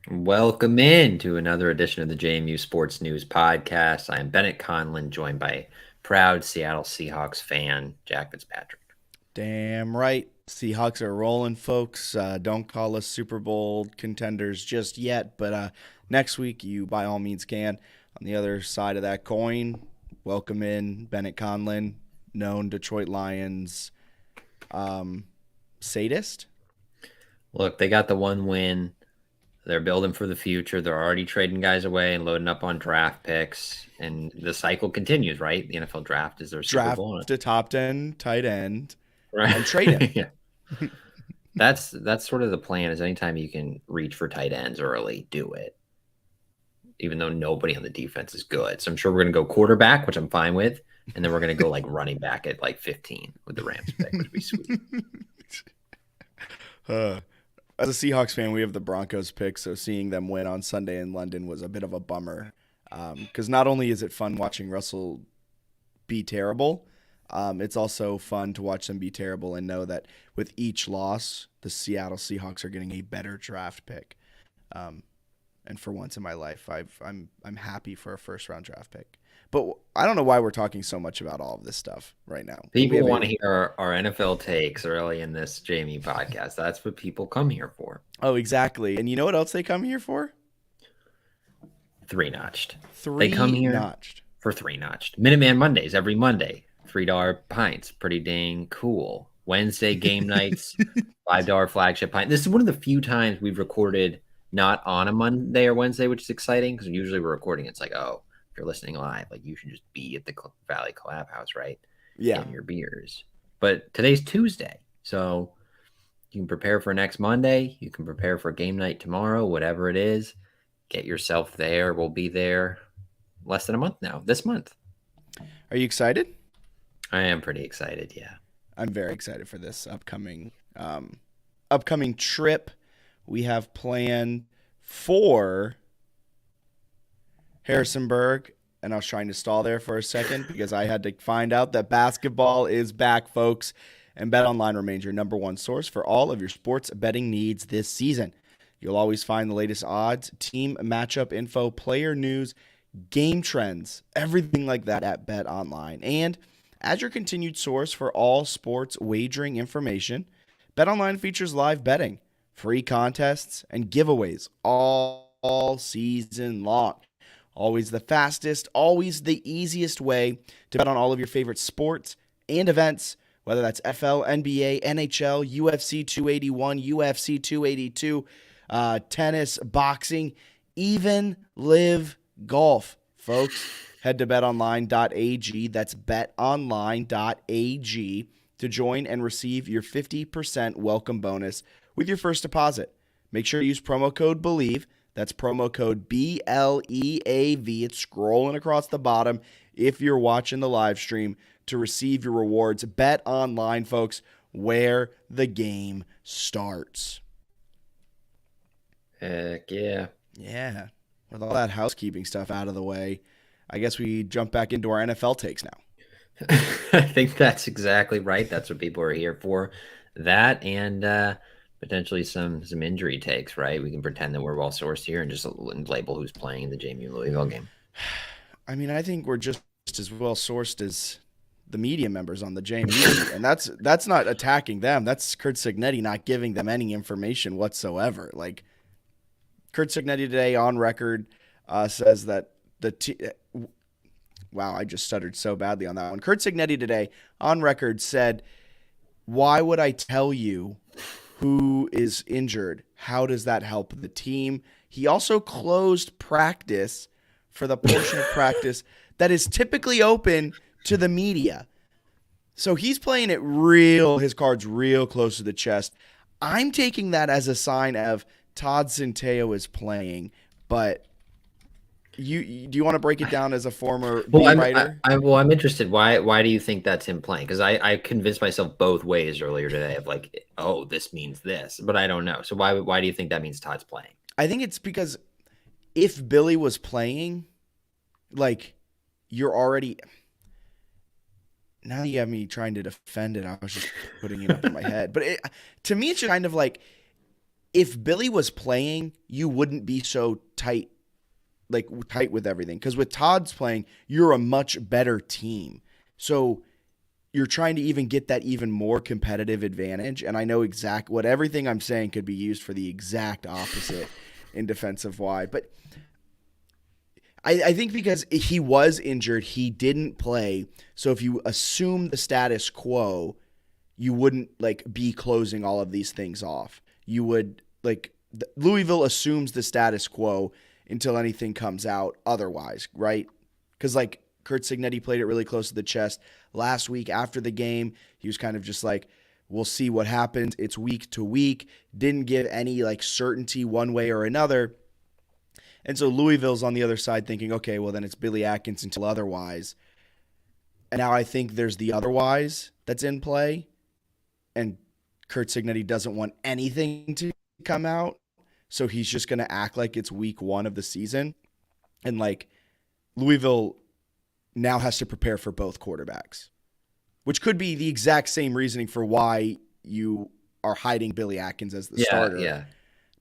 Welcome in to another edition of the JMU Sports News Podcast. I am Bennett Conlin, joined by proud Seattle Seahawks fan Jack Fitzpatrick. Damn right. Seahawks are rolling, folks. Don't call us Super Bowl contenders just yet, but next week you by all means can. On the other side of that coin, welcome in Bennett Conlin, known Detroit Lions sadist. Look, they got the one win. They're building for the future. They're already trading guys away and loading up on draft picks, and the cycle continues. Right, the NFL draft is their Super Draft Bowl, a top 10 tight end right? and trade him. Yeah, that's sort of the plan. Is anytime you can reach for tight ends early, do it. Even though nobody on the defense is good. So I'm sure we're going to go quarterback, which I'm fine with. And then we're going to go like running back at like 15 with the Rams pick, which would be sweet. uh, as a Seahawks fan, we have the Broncos pick, so seeing them win on Sunday in London was a bit of a bummer. Because not only is it fun watching Russell be terrible, it's also fun to watch them be terrible and know that with each loss, the Seattle Seahawks are getting a better draft pick. Um, and for once in my life, I'm happy for a first round draft pick. But I don't know why we're talking so much about all of this stuff right now. People want to hear our NFL takes early in this Jamie podcast. That's what people come here for. Oh, exactly. And you know what else they come here for? Three notched. They Three come here notched. for three notched. Minuteman Mondays every Monday. $3 pints. Pretty dang cool. Wednesday game nights. $5 flagship pint. This is one of the few times we've recorded not on a Monday or Wednesday, which is exciting because usually we're recording. It's like, oh, if you're listening live, like you should just be at the Valley Collab House, right? Yeah. Getting your beers. But today's Tuesday, so you can prepare for next Monday. You can prepare for game night tomorrow, whatever it is. Get yourself there. We'll be there less than a month now. This month. Are you excited? I am pretty excited. Yeah. I'm very excited for this upcoming trip we have planned for Harrisonburg. And I was trying to stall there for a second because I had to find out that basketball is back, folks. And BetOnline remains your number one source for all of your sports betting needs this season. You'll always find the latest odds, team matchup info, player news, game trends, everything like that at BetOnline. And as your continued source for all sports wagering information, BetOnline features live betting, free contests, and giveaways all season long. Always the fastest, always the easiest way to bet on all of your favorite sports and events, whether that's FL, NBA, NHL, UFC 281, UFC 282, tennis, boxing, even live golf, folks. Head to betonline.ag. That's betonline.ag to join and receive your 50% welcome bonus with your first deposit. Make sure to use promo code BELIEVE. That's promo code BLEAV. It's scrolling across the bottom if you're watching the live stream to receive your rewards. Bet online, folks, where the game starts. Heck yeah. Yeah. With all that housekeeping stuff out of the way, I guess we jump back into our NFL takes now. I think that's exactly right. That's what people are here for. That and potentially some injury takes, right? We can pretend that we're well sourced here and just label who's playing in the JMU Louisville game. I mean, I think we're just as well sourced as the media members on the JMU, and that's not attacking them. That's Curt Cignetti not giving them any information whatsoever. Like Curt Cignetti today on record says that wow, I just stuttered so badly on that one. Curt Cignetti today on record said, "Why would I tell you who is injured? How does that help the team?" He also closed practice for the portion of practice that is typically open to the media. So he's playing it his cards real close to the chest. I'm taking that as a sign of Todd Centeio is playing, but do you want to break it down as a former beat writer? I'm interested. Why do you think that's him playing? Because I convinced myself both ways earlier today of like, oh, this means this, but I don't know. So why do you think that means Todd's playing? I think it's because if Billy was playing, like you're already. Now you have me trying to defend it. I was just putting it up in my head, but to me, it's kind of like if Billy was playing, you wouldn't be so tight, like tight with everything. Because with Todd's playing, you're a much better team. So you're trying to even get that even more competitive advantage. And I know exact what everything I'm saying could be used for the exact opposite in defensive wide. But I think because he was injured, he didn't play. So if you assume the status quo, you wouldn't like be closing all of these things off. You would like Louisville assumes the status quo until anything comes out otherwise, right? Because like Curt Cignetti played it really close to the chest last week after the game. He was kind of just like, we'll see what happens. It's week to week. Didn't give any like certainty one way or another. And so Louisville's on the other side thinking, okay, well then it's Billy Atkins until otherwise. And now I think there's the otherwise that's in play. And Curt Cignetti doesn't want anything to come out. So he's just going to act like it's week 1 of the season. And like Louisville now has to prepare for both quarterbacks, which could be the exact same reasoning for why you are hiding Billy Atkins as the starter. Yeah.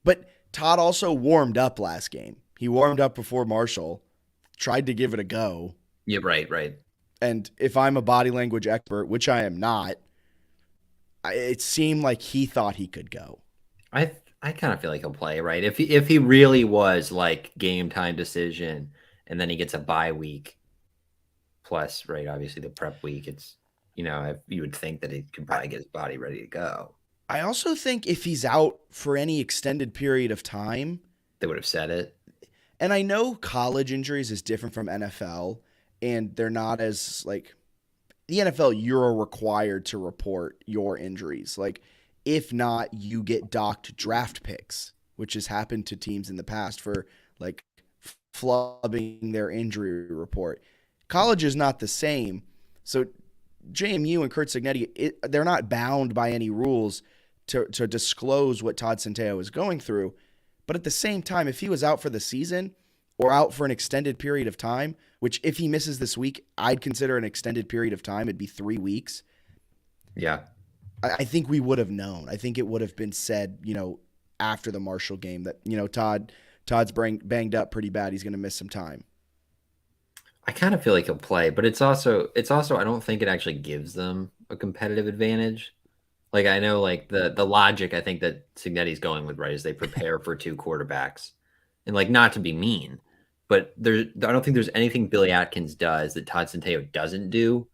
But Todd also warmed up last game. He warmed up before Marshall, tried to give it a go. Yeah, right. And if I'm a body language expert, which I am not, it seemed like he thought he could go. I kind of feel like he'll play, right? If he really was like game time decision, and then he gets a bye week, plus, right, obviously the prep week, it's, you would think that he could probably get his body ready to go. I also think if he's out for any extended period of time, they would have said it. And I know college injuries is different from NFL, and they're not as like the NFL, you're required to report your injuries. Like, if not, you get docked draft picks, which has happened to teams in the past for like flubbing their injury report. College is not the same. So JMU and Curt Cignetti, they're not bound by any rules to disclose what Todd Centeio is going through. But at the same time, if he was out for the season or out for an extended period of time, which if he misses this week, I'd consider an extended period of time. It'd be 3 weeks. Yeah. I think we would have known. I think it would have been said, after the Marshall game that, Todd's banged up pretty bad. He's going to miss some time. I kind of feel like he'll play, but it's also I don't think it actually gives them a competitive advantage. Like, I know, like, the logic I think that Cignetti's going with, right, is they prepare for 2 quarterbacks. And, like, not to be mean, but I don't think there's anything Billy Atkins does that Todd Centeio doesn't do.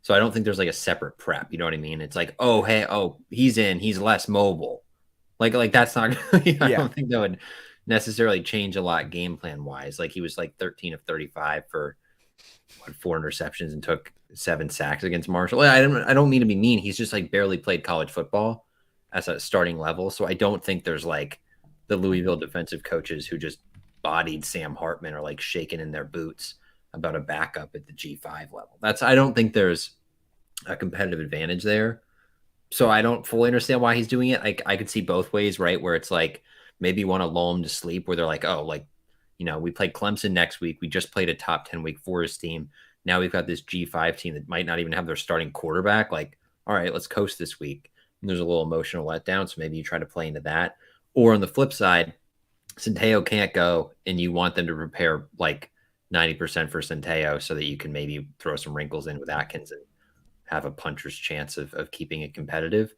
So I don't think there's, like, a separate prep. You know what I mean? It's like, oh, hey, he's in. He's less mobile. Like that's not – I don't think that would necessarily change a lot game plan-wise. Like, he was, like, 13 of 35 for, 4 interceptions and took 7 sacks against Marshall. I don't mean to be mean. He's just like barely played college football as a starting level. So I don't think there's like the Louisville defensive coaches who just bodied Sam Hartman or like shaking in their boots about a backup at the G5 level. I don't think there's a competitive advantage there. So I don't fully understand why he's doing it. I could see both ways, right? Where it's like maybe you want to lull him to sleep where they're like, oh, like, we played Clemson next week. We just played a top 10 Wake Forest team. Now we've got this G5 team that might not even have their starting quarterback. Like, all right, let's coast this week. And there's a little emotional letdown, so maybe you try to play into that. Or on the flip side, Centeio can't go, and you want them to prepare like 90% for Centeio so that you can maybe throw some wrinkles in with Atkins and have a puncher's chance of keeping it competitive.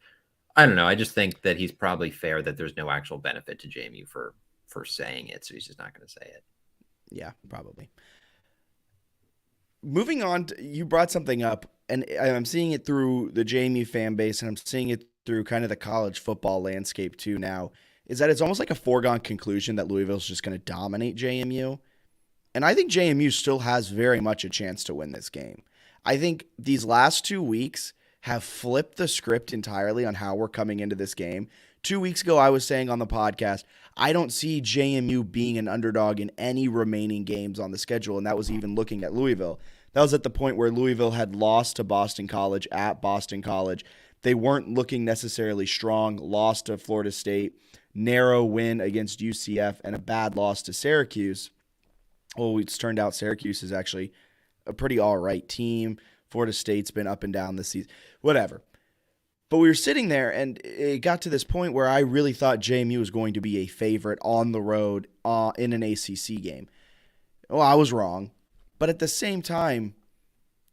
I don't know. I just think that he's probably fair that there's no actual benefit to JMU for saying it, so he's just not going to say it. Yeah, probably. Moving on, you brought something up, and I'm seeing it through the JMU fan base, and I'm seeing it through kind of the college football landscape too now, is that it's almost like a foregone conclusion that Louisville's just going to dominate JMU. And I think JMU still has very much a chance to win this game. I think these last 2 weeks have flipped the script entirely on how we're coming into this game. 2 weeks ago, I was saying on the podcast, I don't see JMU being an underdog in any remaining games on the schedule, and that was even looking at Louisville. That was at the point where Louisville had lost to Boston College at Boston College. They weren't looking necessarily strong, lost to Florida State, narrow win against UCF, and a bad loss to Syracuse. Well, it's turned out Syracuse is actually a pretty all right team. Florida State's been up and down this season. Whatever. But we were sitting there, and it got to this point where I really thought JMU was going to be a favorite on the road in an ACC game. Well, I was wrong. But at the same time,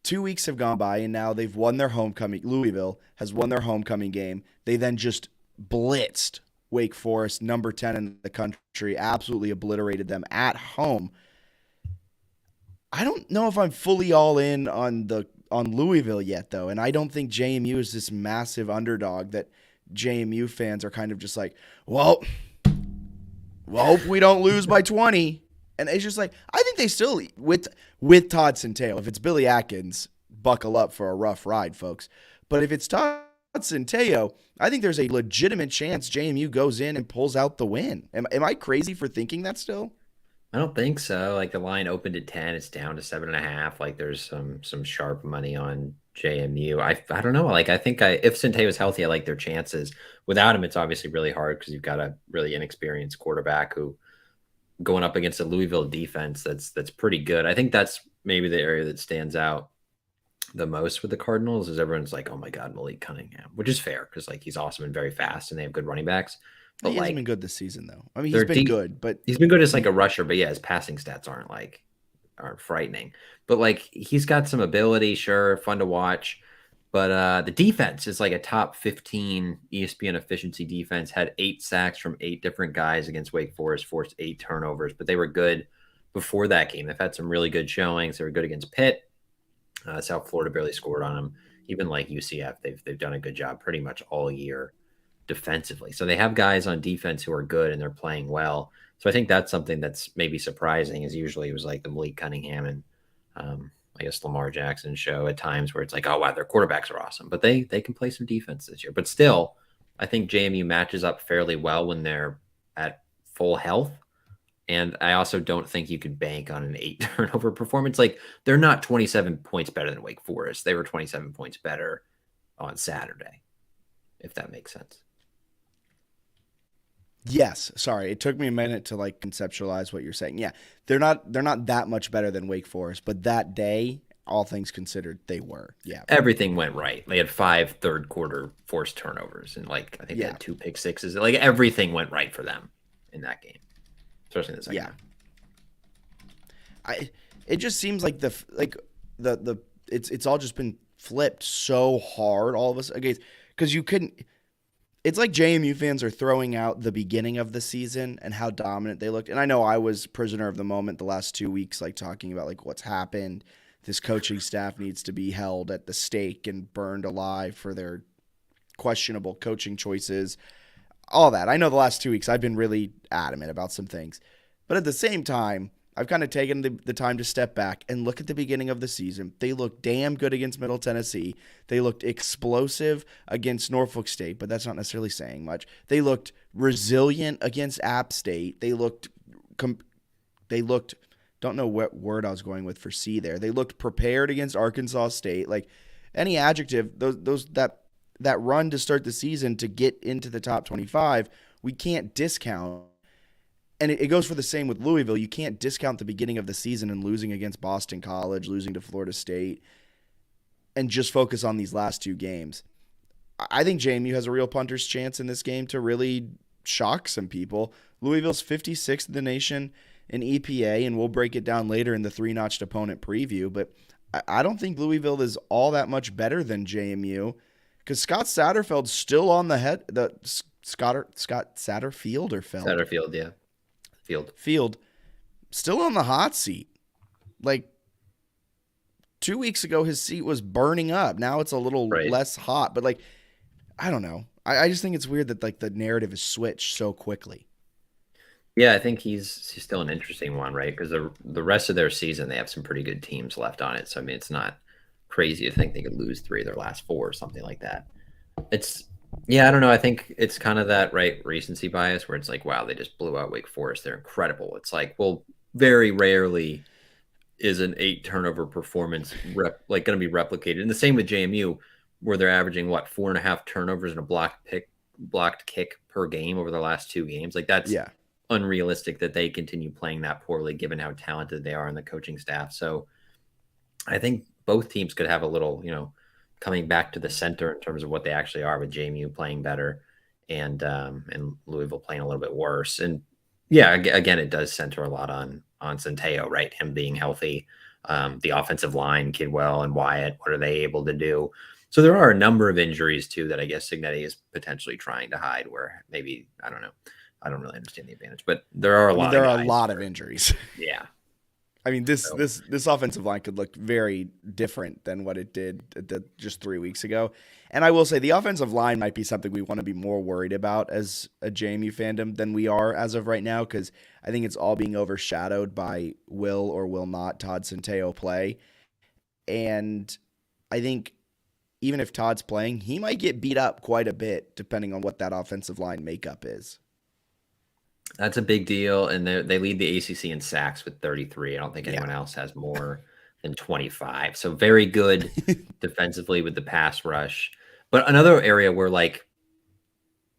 2 weeks have gone by, and now they've won their homecoming. Louisville has won their homecoming game. They then just blitzed Wake Forest, number 10 in the country, absolutely obliterated them at home. I don't know if I'm fully all in on Louisville yet, though, and I don't think JMU is this massive underdog that JMU fans are kind of just like, well, hope we don't lose by 20. And it's just like, I think they still, with Todd Centeio, if it's Billy Atkins, buckle up for a rough ride, folks. But if it's Todd Centeio, I think there's a legitimate chance JMU goes in and pulls out the win. Am I crazy for thinking that still? I don't think so. Like the line opened at 10, it's down to 7.5. Like there's some sharp money on JMU. I don't know. Like I think if Centeio is healthy, I like their chances. Without him, it's obviously really hard because you've got a really inexperienced quarterback who going up against a Louisville defense that's pretty good. I think that's maybe the area that stands out the most with the Cardinals is everyone's like, oh my God, Malik Cunningham, which is fair because like he's awesome and very fast and they have good running backs. But He like hasn't been good this season, though. I mean, he's been good, but he's been good as like a rusher, but yeah, his passing stats aren't frightening. But like he's got some ability, sure, fun to watch. But the defense is like a top 15 ESPN efficiency defense, had 8 sacks from 8 different guys against Wake Forest, forced 8 turnovers, but they were good before that game. They've had some really good showings. They were good against Pitt. South Florida barely scored on them. Even like UCF, they've done a good job pretty much all year defensively. So they have guys on defense who are good and they're playing well. So I think that's something that's maybe surprising is usually it was like the Malik Cunningham and I guess Lamar Jackson show at times where it's like, oh wow, their quarterbacks are awesome, but they can play some defense this year. But still, I think JMU matches up fairly well when they're at full health. And I also don't think you could bank on an 8 turnover performance. Like they're not 27 points better than Wake Forest. They were 27 points better on Saturday, if that makes sense. yes, sorry, it took me a minute to like conceptualize what you're saying. Yeah, they're not that much better than Wake Forest, but that day, all things considered, they were. Yeah, Everything went right. They had 5 third quarter forced turnovers and like I think they yeah, had 2 pick sixes. Like everything went right for them in that game, especially in the second yeah. half. It just seems like the it's all just been flipped so hard all of us again because you couldn't. It's like JMU fans are throwing out the beginning of the season and how dominant they looked. And I know I was prisoner of the moment the last 2 weeks, like talking about like what's happened. This coaching staff needs to be held at the stake and burned alive for their questionable coaching choices. All that. I know the last 2 weeks I've been really adamant about some things. But at the same time, I've kind of taken the time to step back and look at the beginning of the season. They looked damn good against Middle Tennessee. They looked explosive against Norfolk State, but that's not necessarily saying much. They looked resilient against App State. They looked don't know what word I was going with for C there. They looked prepared against Arkansas State. Like any adjective, that run to start the season to get into the top 25, we can't discount. And it goes for the same with Louisville. You can't discount the beginning of the season and losing against Boston College, losing to Florida State, and just focus on these last 2 games. I think JMU has a real punter's chance in this game to really shock some people. Louisville's 56th in the nation in EPA, and we'll break it down later in the 3-notched opponent preview. But I don't think Louisville is all that much better than JMU because Scott Satterfield's still on the head. Scott Satterfield or Feld? Satterfield, yeah. Field still on the hot seat. Like 2 weeks ago, his seat was burning up. Now it's a little less hot, but like, I don't know. I just think it's weird that like the narrative is switched so quickly. Yeah, I think he's still an interesting one, right? Because the rest of their season, they have some pretty good teams left on it. So I mean, it's not crazy to think they could lose 3 of their last 4 or something like that. Yeah, I don't know. I think it's kind of that recency bias where it's like, wow, they just blew out Wake Forest. They're incredible. It's like, well, very rarely is an 8 turnover performance going to be replicated. And the same with JMU, where they're averaging 4.5 turnovers and a blocked kick per game over the last 2 games. Like that's unrealistic that they continue playing that poorly, given how talented they are in the coaching staff. So I think both teams could have a little, coming back to the center in terms of what they actually are, with JMU playing better and Louisville playing a little bit worse. And yeah, again, it does center a lot on Centeio, right? Him being healthy, the offensive line, Kidwell and Wyatt. What are they able to do? So there are a number of injuries too that I guess Signetti is potentially trying to hide. Where maybe I don't know. I don't really understand the advantage, but there are a I mean, lot there of are a guys. lot of injuries. Yeah. I mean, this So this this offensive line could look very different than what it did just 3 weeks ago. And I will say the offensive line might be something we want to be more worried about as a JMU fandom than we are as of right now, because I think it's all being overshadowed by will or will not Todd Centeio play. And I think even if Todd's playing, he might get beat up quite a bit depending on what that offensive line makeup is. that's a big deal, and they lead the ACC in sacks with 33. I don't think Yeah. anyone else has more than 25. So very good defensively with the pass rush. But another area where like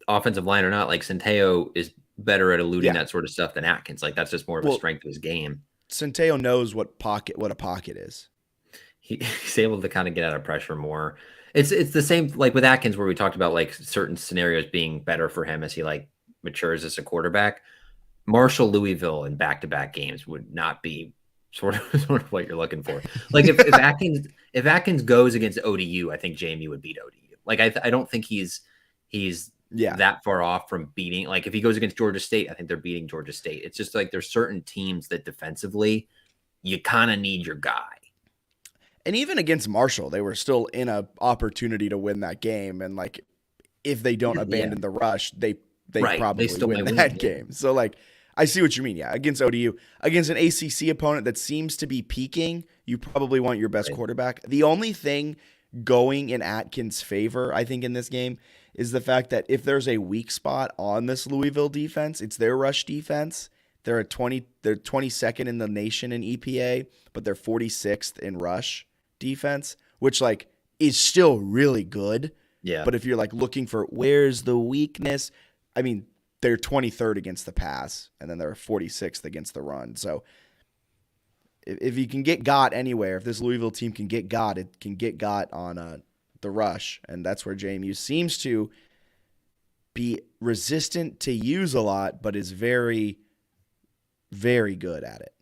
offensive line or not, like Centeo is better at eluding Yeah. that sort of stuff than Atkins. Like that's just more of a Well, strength of his game. Centeio knows what a pocket is. He's able to kind of get out of pressure more. It's the same like with Atkins where we talked about like certain scenarios being better for him as he like matures as a quarterback. Marshall Louisville in back-to-back games would not be sort of what you're looking for. Like if Atkins goes against ODU, I think JMU would beat ODU. Like I don't think he's Yeah. that far off from beating. Like if he goes against Georgia State, I think they're beating Georgia State. It's just like there's certain teams that defensively you kind of need your guy. And even against Marshall, they were still in a opportunity to win that game. And like, if they don't Yeah, abandon the rush, they right. probably They still win might that win. game. So like, I see what you mean. Yeah, against ODU, against an ACC opponent that seems to be peaking, you probably want your best Right. quarterback. The only thing going in Atkins' favor, I think, in this game is the fact that if there's a weak spot on this Louisville defense, it's their rush defense. They're 22nd in the nation in EPA, but they're 46th in rush defense, which like is still really good. Yeah. But if you're like looking for where's the weakness, I mean, they're 23rd against the pass, and then they're 46th against the run. So if you can get got anywhere, if this Louisville team can get got, it can get got on the rush, and that's where JMU seems to be resistant to use a lot, but is very, very good at it.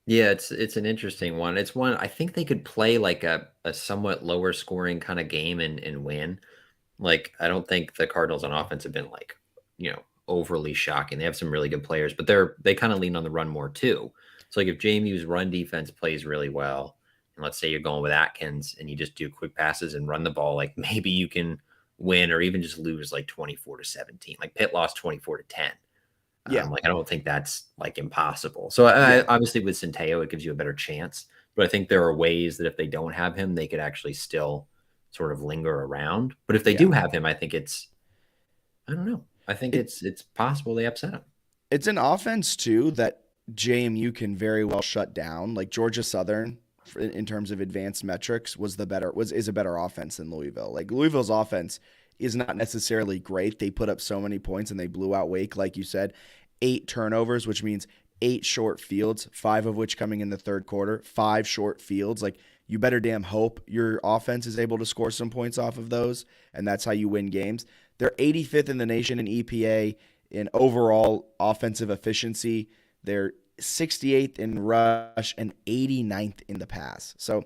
Yeah, it's an interesting one. It's one I think they could play like a somewhat lower scoring kind of game and win. Like I don't think the Cardinals on offense have been like, overly shocking. They have some really good players, but they kind of lean on the run more too. So like if JMU's run defense plays really well, and let's say you're going with Atkins and you just do quick passes and run the ball, like maybe you can win or even just lose like 24-17. Like Pitt lost 24-10. Yeah, Like I don't think that's like impossible. So yeah, obviously with Centeio, it gives you a better chance. But I think there are ways that if they don't have him, they could actually still sort of linger around. But if they yeah. do have him, I think I don't know. I think It it's possible they upset him. it's an offense too that JMU can very well shut down. Like Georgia Southern, in terms of advanced metrics, is a better offense than Louisville. Like Louisville's offense is not necessarily great. They put up so many points and they blew out Wake, like you said, 8 turnovers, which means 8 short fields, 5 of which coming in the third quarter, 5 short fields. Like you better damn hope your offense is able to score some points off of those, and that's how you win games. They're 85th in the nation in EPA in overall offensive efficiency. They're 68th in rush and 89th in the pass. So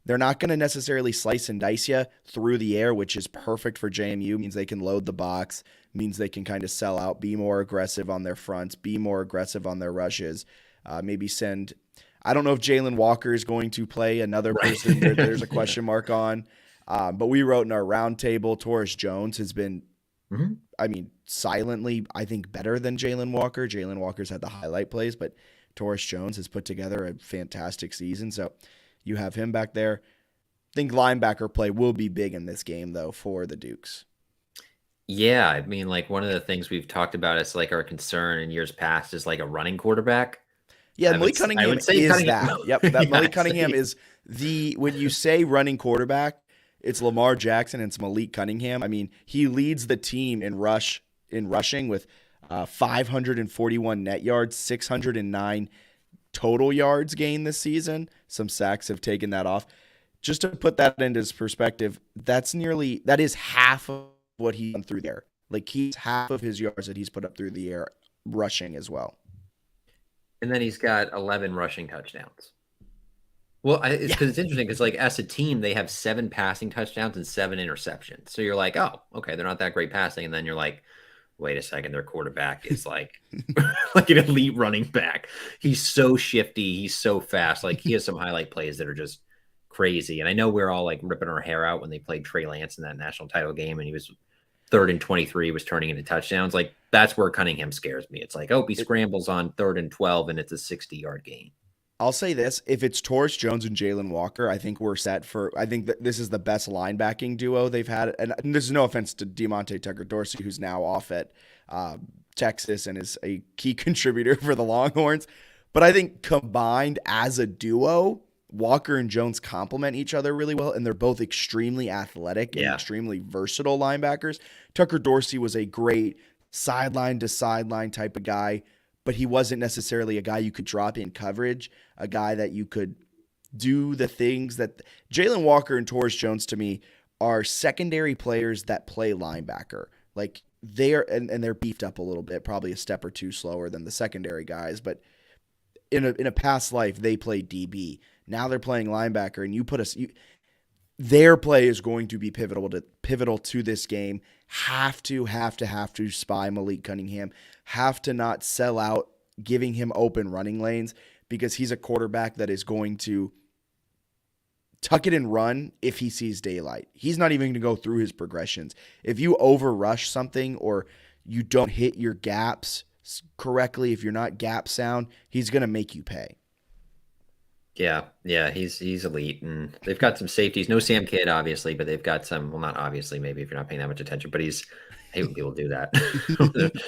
they're not going to necessarily slice and dice you through the air, which is perfect for JMU. Means they can load the box, means they can kind of sell out, be more aggressive on their fronts, be more aggressive on their rushes. Maybe send. I don't know if Jalen Walker is going to play. Another Right. person there's a question mark on. But we wrote in our roundtable, Torres Jones has been, Mhm. I mean, silently, I think, better than Jalen Walker. Jalen Walker's had the highlight plays, but Torres Jones has put together a fantastic season. So you have him back there. I think linebacker play will be big in this game, though, for the Dukes. Yeah, I mean, like one of the things we've talked about is like our concern in years past is like a running quarterback. Yeah, Malik I Cunningham would say is Cunningham. that. Yep, that Yeah, Malik I'd say- Cunningham is when you say running quarterback, it's Lamar Jackson and it's Malik Cunningham. I mean, he leads the team in rushing with 541 net yards, 609 total yards gained this season. Some sacks have taken that off. just to put that into perspective, that is half of what he's done through the air. Like he's half of his yards that he's put up through the air rushing as well. And then he's got 11 rushing touchdowns. Well, it's Yeah. because it's interesting because like as a team, they have 7 passing touchdowns and 7 interceptions. So you're like, oh, okay, they're not that great passing. And then you're like, wait a second, their quarterback is like like an elite running back. He's so shifty, he's so fast. Like he has some highlight plays that are just crazy. And I know we're all like ripping our hair out when they played Trey Lance in that national title game, and he was 3rd and 23, was turning into touchdowns. Like that's where Cunningham scares me. It's like, oh, he scrambles on 3rd and 12, and it's a 60-yard gain. I'll say this: if it's Torres Jones and Jalen Walker, I think we're set for. I think that this is the best linebacking duo they've had, and this is no offense to Demonte Tucker Dorsey, who's now off at Texas and is a key contributor for the Longhorns. But I think combined as a duo, Walker and Jones complement each other really well, and they're both extremely athletic and extremely versatile linebackers. Tucker Dorsey was a great sideline to sideline type of guy, but he wasn't necessarily a guy you could drop in coverage, a guy that you could do the things that Jalen Walker and Torres Jones to me are secondary players that play linebacker. Like and they're beefed up a little bit, probably a step or two slower than the secondary guys, but in a past life they played DB. Now they're playing linebacker, and their play is going to be pivotal to this game. Have to spy Malik Cunningham. Have to not sell out giving him open running lanes, because he's a quarterback that is going to tuck it and run if he sees daylight. He's not even going to go through his progressions. If you overrush something or you don't hit your gaps correctly, if you're not gap sound, he's going to make you pay. Yeah, he's elite, and they've got some safeties. No Sam Kidd, obviously, but they've got some. Well, not obviously, maybe if you're not paying that much attention, but I hate when people do that.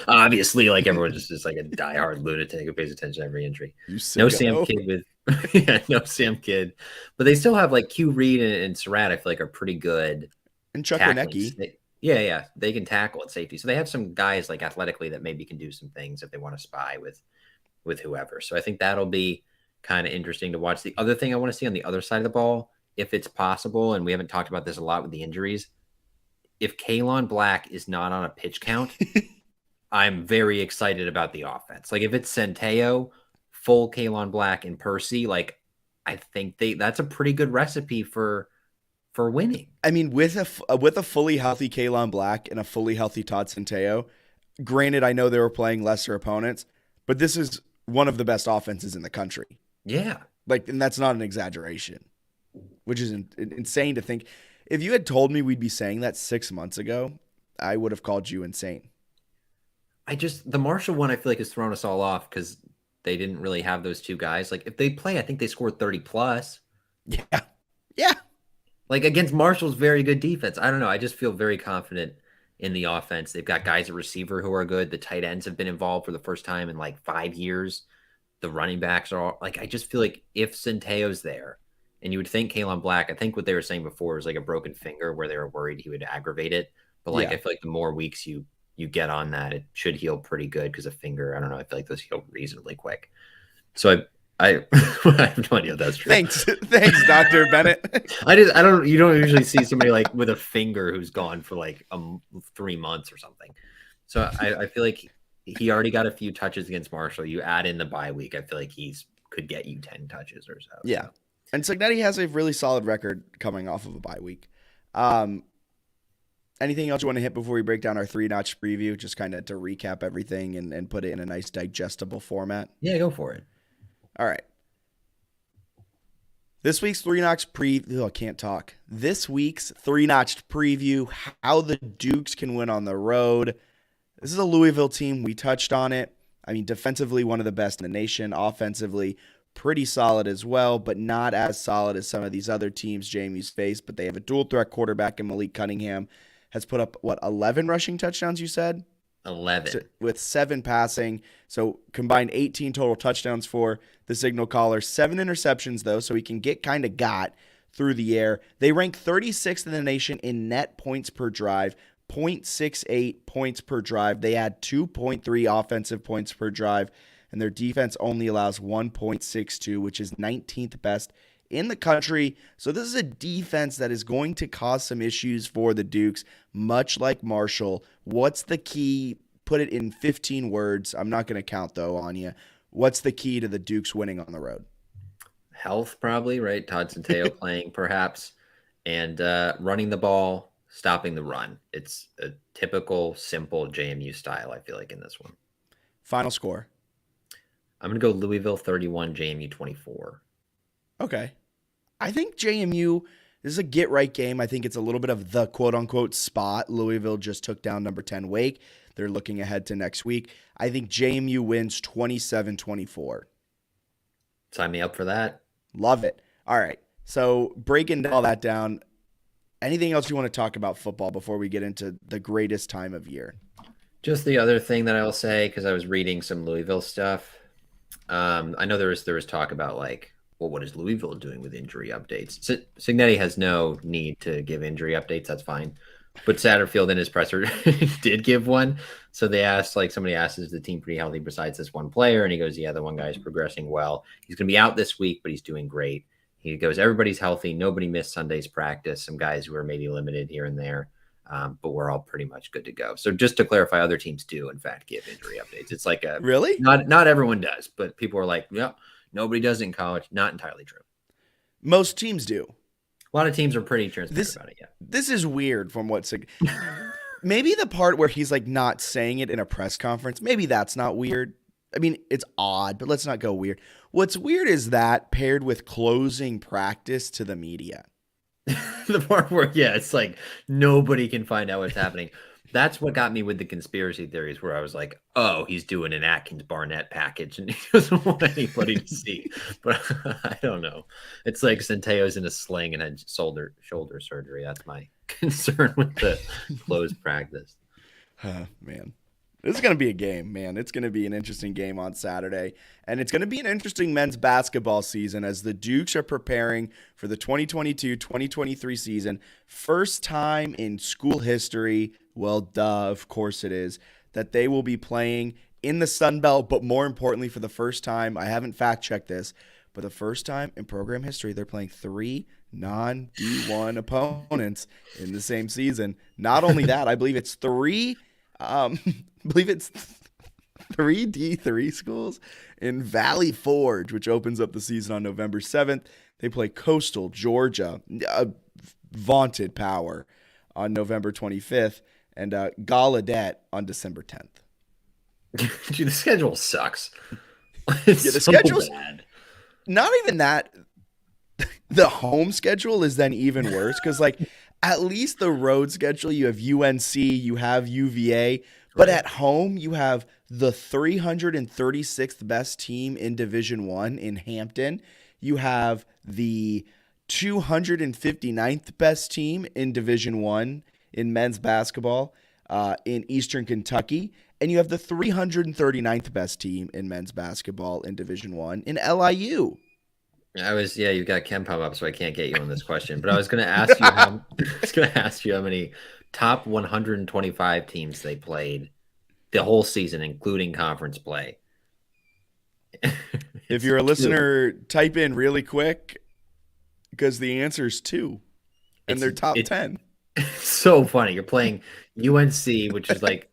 Obviously, like everyone's just like a diehard lunatic who pays attention to every injury. No Sam Kidd no Sam Kidd, but they still have like Q Reed and Surratt. I feel like are pretty good. And Chuck Winiecki. Yeah, they can tackle at safety. So they have some guys like athletically that maybe can do some things if they want to spy with whoever. So I think that'll be kind of interesting to watch. The other thing I want to see on the other side of the ball, if it's possible, and we haven't talked about this a lot with the injuries, if Kaelon Black is not on a pitch count, I'm very excited about the offense. Like if it's Centeio, full Kaelon Black, and Percy, like I think that's a pretty good recipe for winning. I mean, with a fully healthy Kaelon Black and a fully healthy Todd Centeio, granted, I know they were playing lesser opponents, but this is one of the best offenses in the country. Yeah. And that's not an exaggeration, which is insane to think. If you had told me we'd be saying that 6 months ago, I would have called you insane. The Marshall one, I feel like has thrown us all off because they didn't really have those two guys. Like if they play, I think they scored 30 plus. Yeah. Like against Marshall's very good defense. I don't know. I just feel very confident in the offense. They've got guys at receiver who are good. The tight ends have been involved for the first time in like 5 years. The running backs are all like, I just feel like if Centeio's there, and you would think Kaelon Black, I think what they were saying before was like a broken finger where they were worried he would aggravate it. But like, I feel like the more weeks you get on that, it should heal pretty good because a finger, I don't know, I feel like those heal reasonably quick. So I have no idea if that's true. Thanks, Dr. Bennett. You don't usually see somebody like with a finger who's gone for like 3 months or something. So I feel like he already got a few touches against Marshall. You add in the bye week, I feel like could get you 10 touches or so. Yeah. And Cignetti has a really solid record coming off of a bye week. Anything else you want to hit before we break down our 3-notch preview, just kind of to recap everything and put it in a nice digestible format? Yeah, go for it. All right. This week's 3-notch preview. I can't talk. This week's 3-notch preview, how the Dukes can win on the road. This is a Louisville team. We touched on it. I mean, defensively, one of the best in the nation. Offensively, pretty solid as well, but not as solid as some of these other teams Jamie's faced. But they have a dual threat quarterback in Malik Cunningham. Has put up, 11 rushing touchdowns, you said? 11. So, with 7 passing. So combined 18 total touchdowns for the signal caller. 7 interceptions, though, so he can get kind of got through the air. They rank 36th in the nation in net points per drive, 0.68 points per drive. They add 2.3 offensive points per drive, and their defense only allows 1.62, which is 19th best in the country. So this is a defense that is going to cause some issues for the Dukes, much like Marshall. What's the key? Put it in 15 words. I'm not going to count, though, on you. What's the key to the Dukes winning on the road? Health, probably, right? Todd Centeio playing, perhaps, and running the ball, stopping the run. It's a typical, simple JMU style, I feel like, in this one. Final score. I'm going to go Louisville 31, JMU 24. Okay. I think JMU, this is a get-right game. I think it's a little bit of the quote-unquote spot. Louisville just took down number 10 Wake. They're looking ahead to next week. I think JMU wins 27-24. Sign me up for that. Love it. All right. So breaking all that down, anything else you want to talk about football before we get into the greatest time of year? Just the other thing that I will say, because I was reading some Louisville stuff. I know there was talk about like, well, what is Louisville doing with injury updates? Cignetti has no need to give injury updates. That's fine. But Satterfield in his presser did give one. So they asked, like somebody asked, is the team pretty healthy besides this one player? And he goes, yeah, the one guy is progressing well. He's going to be out this week, but he's doing great. He goes, everybody's healthy. Nobody missed Sunday's practice. Some guys who are maybe limited here and there. But we're all pretty much good to go. So just to clarify, other teams do, in fact, give injury updates. It's like a really not everyone does, but people are like, yeah, nobody does it in college. Not entirely true. Most teams do. A lot of teams are pretty transparent about it. Yeah, this is weird from what maybe the part where he's like not saying it in a press conference. Maybe that's not weird. I mean, it's odd, but let's not go weird. What's weird is that paired with closing practice to the media. The part where, yeah, it's like nobody can find out what's happening. That's what got me with the conspiracy theories, where I was like, oh, he's doing an Atkins Barnett package and he doesn't want anybody to see. But I don't know. It's like Centeio's in a sling and had shoulder surgery. That's my concern with the closed practice. Man. This is going to be a game, man. It's going to be an interesting game on Saturday. And it's going to be an interesting men's basketball season as the Dukes are preparing for the 2022-2023 season. First time in school history, well, duh, of course it is, that they will be playing in the Sun Belt. But more importantly, for the first time, I haven't fact-checked this, but the first time in program history, they're playing 3 non-D1 opponents in the same season. Not only that, I believe it's 3 D3 schools in Valley Forge, which opens up the season on November 7th. They play Coastal, Georgia, a vaunted power, on November 25th, and Gallaudet on December 10th. Dude, the schedule sucks. The schedule's bad. Not even that. The home schedule is then even worse because, like, at least the road schedule, you have UNC, you have UVA, but at home you have the 336th best team in Division I in Hampton. You have the 259th best team in Division I in men's basketball in Eastern Kentucky, and you have the 339th best team in men's basketball in Division I in LIU. You've got KenPom up, so I can't get you on this question. But I was going to ask you how many top 125 teams they played the whole season, including conference play. If you're a listener, type in really quick because the answer is 2, and they're top 10. It's so funny. You're playing UNC, which is like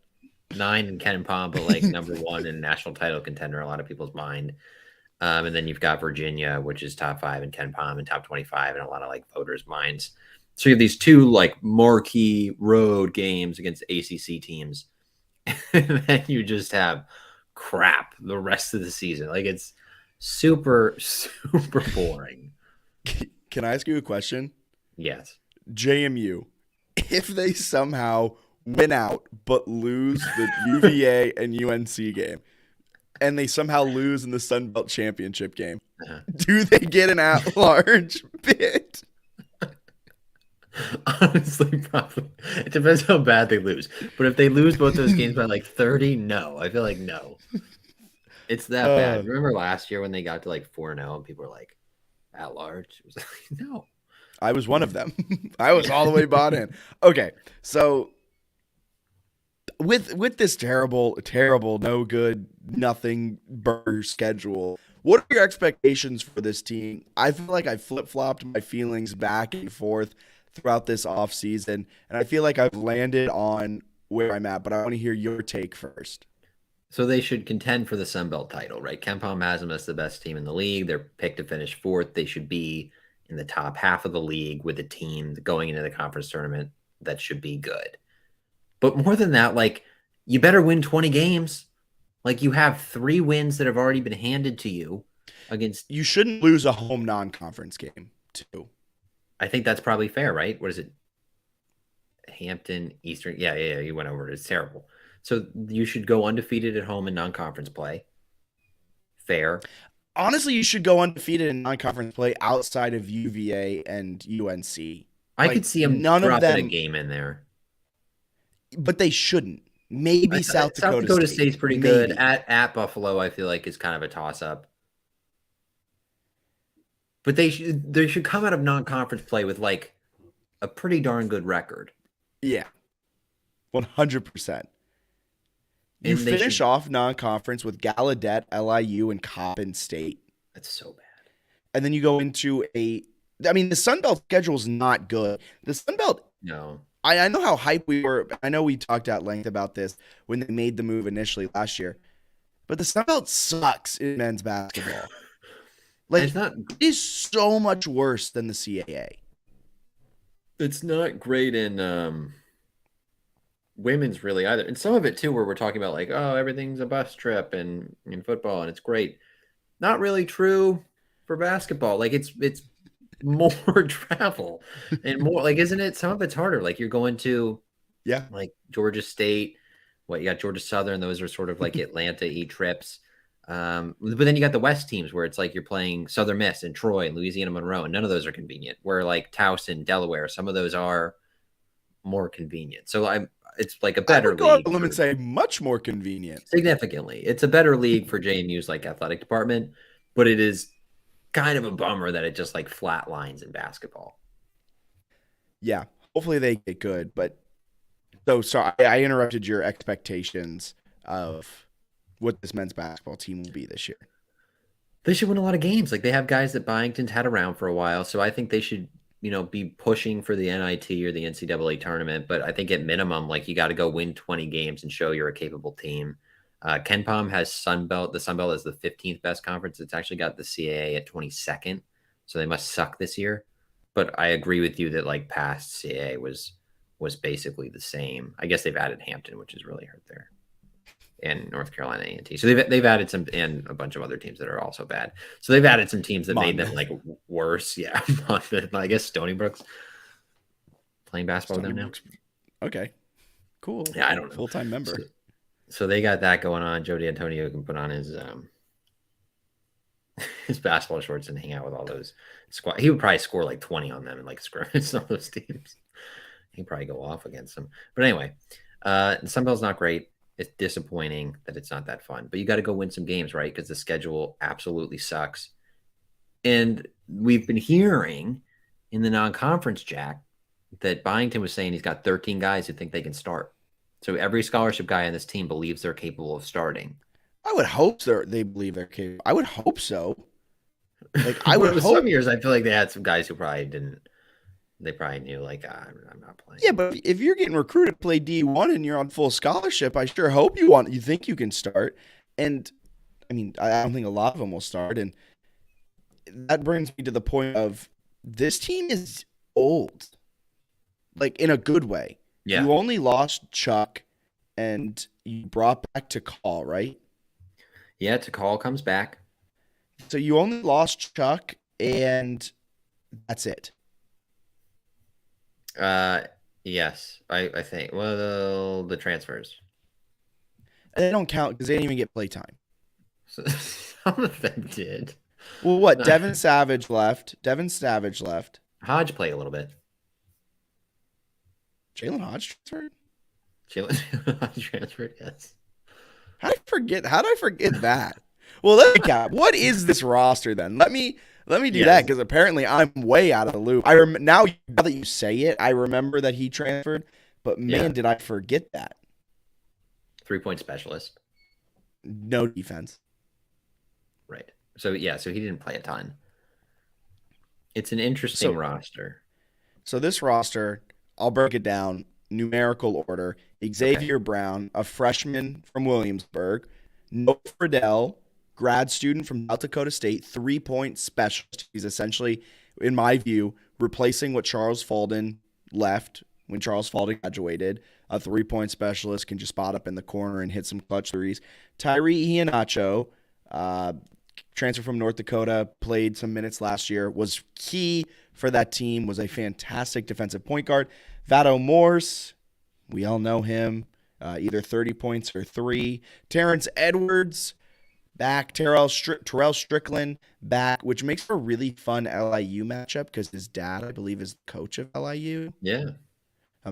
9 in KenPom, but like number 1 in national title contender in a lot of people's mind. And then you've got Virginia, which is top 5 in KenPom and top 25 in a lot of like voters' minds. So you have these 2 like marquee road games against ACC teams, and then you just have crap the rest of the season. Like it's super, super boring. Can I ask you a question? Yes. JMU, if they somehow win out but lose the UVA and UNC game, and they somehow lose in the Sun Belt Championship game, do they get an at-large bid? Honestly, probably. It depends how bad they lose. But if they lose both those games by like 30, no. I feel like no. It's that bad. Remember last year when they got to like 4-0 and people were like, at large? It was like, no. I was one of them. I was all the way bought in. Okay, so with this terrible, no good, nothing burger schedule, What are your expectations for this team? I feel like I flip-flopped my feelings back and forth throughout this offseason, and I feel like I've landed on where I'm at, but I want to hear your take first. So they should contend for the Sun Belt title, right? Ken Palm has them as the best team in the league. They're picked to finish fourth. They should be in the top half of the league with a team going into the conference tournament that should be good. But more than that, like, you better win 20 games. Like, you have 3 wins that have already been handed to you against. You shouldn't lose a home non-conference game, too. I think that's probably fair, right? What is it? Hampton, Eastern. Yeah, you went over it. It's terrible. So you should go undefeated at home in non-conference play. Fair. Honestly, you should go undefeated in non-conference play outside of UVA and UNC. I could see them none of dropping a them, game in there. but they shouldn't. Maybe South Dakota State's pretty Maybe. good. At Buffalo, I feel like is kind of a toss-up. But they should come out of non-conference play with like a pretty darn good record. Yeah, 100%. You finish off non-conference with Gallaudet, LIU, and Coppin State. That's so bad. And then you go into the Sun Belt schedule is not good. The Sun Belt, no. I know how hyped we were. I know we talked at length about this when they made the move initially last year. But the Sun Belt sucks in men's basketball. Like, it is so much worse than the CAA. It's not great in women's really either. And some of it too, where we're talking about like, oh, everything's a bus trip and in football and it's great. Not really true for basketball. Like it's more travel and more like, isn't it? Some of it's harder. Like you're going to like Georgia State. You got Georgia Southern. Those are sort of like Atlanta-y trips. But then you got the West teams where it's like you're playing Southern Miss and Troy and Louisiana Monroe, and none of those are convenient. Where like Towson, Delaware, some of those are more convenient. So it's like a better league. I would go and say much more convenient. Significantly. It's a better league for JMU's like athletic department, but it is kind of a bummer that it just like flat lines in basketball. Yeah. Hopefully they get good. But so sorry, I interrupted your expectations of what this men's basketball team will be this year. They should win a lot of games. Like they have guys that Byington's had around for a while. So I think they should, be pushing for the NIT or the NCAA tournament. But I think at minimum, like you got to go win 20 games and show you're a capable team. Ken Palm has the Sun Belt is the 15th best conference. It's actually got the CAA at 22nd. So they must suck this year. But I agree with you that like past CAA was basically the same. I guess they've added Hampton, which is really hurt there. And North Carolina A&T. So they've added some, and a bunch of other teams that are also bad. So they've added some teams that made them like worse. Yeah. I guess Stony Brook's playing basketball with them now. Okay. Cool. Yeah, I don't know. Full-time member. So they got that going on. Joe D'Antonio can put on his basketball shorts and hang out with all those squad. He would probably score like 20 on them and like scrimmage some of those teams. He'd probably go off against them. But anyway, the Sun Belt's not great. It's disappointing that it's not that fun, but you got to go win some games, right? Because the schedule absolutely sucks. And we've been hearing in the non-conference, Jack, that Byington was saying he's got 13 guys who think they can start. So every scholarship guy on this team believes they're capable of starting. I would hope they believe they're capable. I would hope so. Like I would hope. Some years I feel like they had some guys who probably didn't. They probably knew, like, I'm not playing. Yeah, but if you're getting recruited to play D1 and you're on full scholarship, I sure hope you think you can start. And, I mean, I don't think a lot of them will start. And that brings me to the point of this team is old, like, in a good way. Yeah. You only lost Chuck, and you brought back Takal, right? Yeah, Takal comes back. So you only lost Chuck, and that's it. Yes, I think. Well, the transfers. They don't count because they didn't even get playtime. So, some of them did. Well, what? Devin Savage left. Hodge played a little bit. Jalen Hodge transferred? Jalen Hodge transferred, yes. How did I forget that? Well, let me cap. What is this roster then? Let me do that because apparently I'm way out of the loop. Now that you say it, I remember that he transferred, but man, did I forget that. 3-point specialist. No defense. Right. So yeah, so he didn't play a ton. It's an interesting So roster. so this roster, I'll break it down numerical order. Okay. Xavier Brown, a freshman from Williamsburg. Noah Friedel, grad student from South Dakota State, 3-point specialist. He's essentially, in my view, replacing what Charles Falden left when Charles Falden graduated. A 3-point specialist can just spot up in the corner and hit some clutch threes. Tyree Iheanacho, uh, transfer from North Dakota, played some minutes last year, was key for that team, was a fantastic defensive point guard. Vado Morse, we all know him, either 30 points or three. Terrence Edwards, back. Terrell Strickland, back, which makes for a really fun LIU matchup because his dad, I believe, is the coach of LIU. Yeah.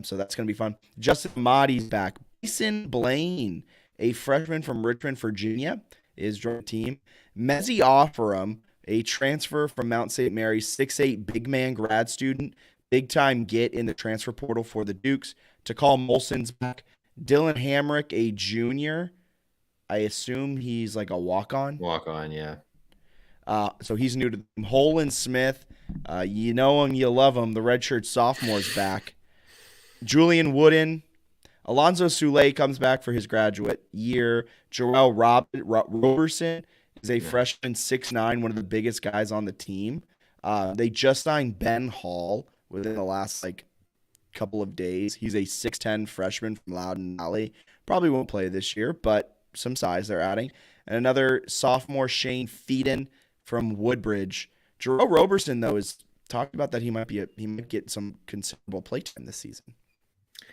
So that's going to be fun. Justin Amadi's back. Mason Blaine, a freshman from Richmond, Virginia, is joining the team. Mezzi Offerum, a transfer from Mount St. Mary's, 6'8", big man grad student, big time get in the transfer portal for the Dukes. Takal Molson's back. Dylan Hamrick, a junior. I assume he's like a walk on. Walk on, yeah. So he's new to the team. Holland Smith, you know him, you love him. The redshirt sophomore's back. Julian Wooden, Alonzo Sule comes back for his graduate year. Joel Roberson is a freshman, 6'9", one of the biggest guys on the team. They just signed Ben Hall within the last couple of days. He's a 6'10" freshman from Loudoun Valley. Probably won't play this year, but some size they're adding. And another sophomore, Shane Feeden from Woodbridge. Joel Roberson, though, is talked about that he might get some considerable play time this season.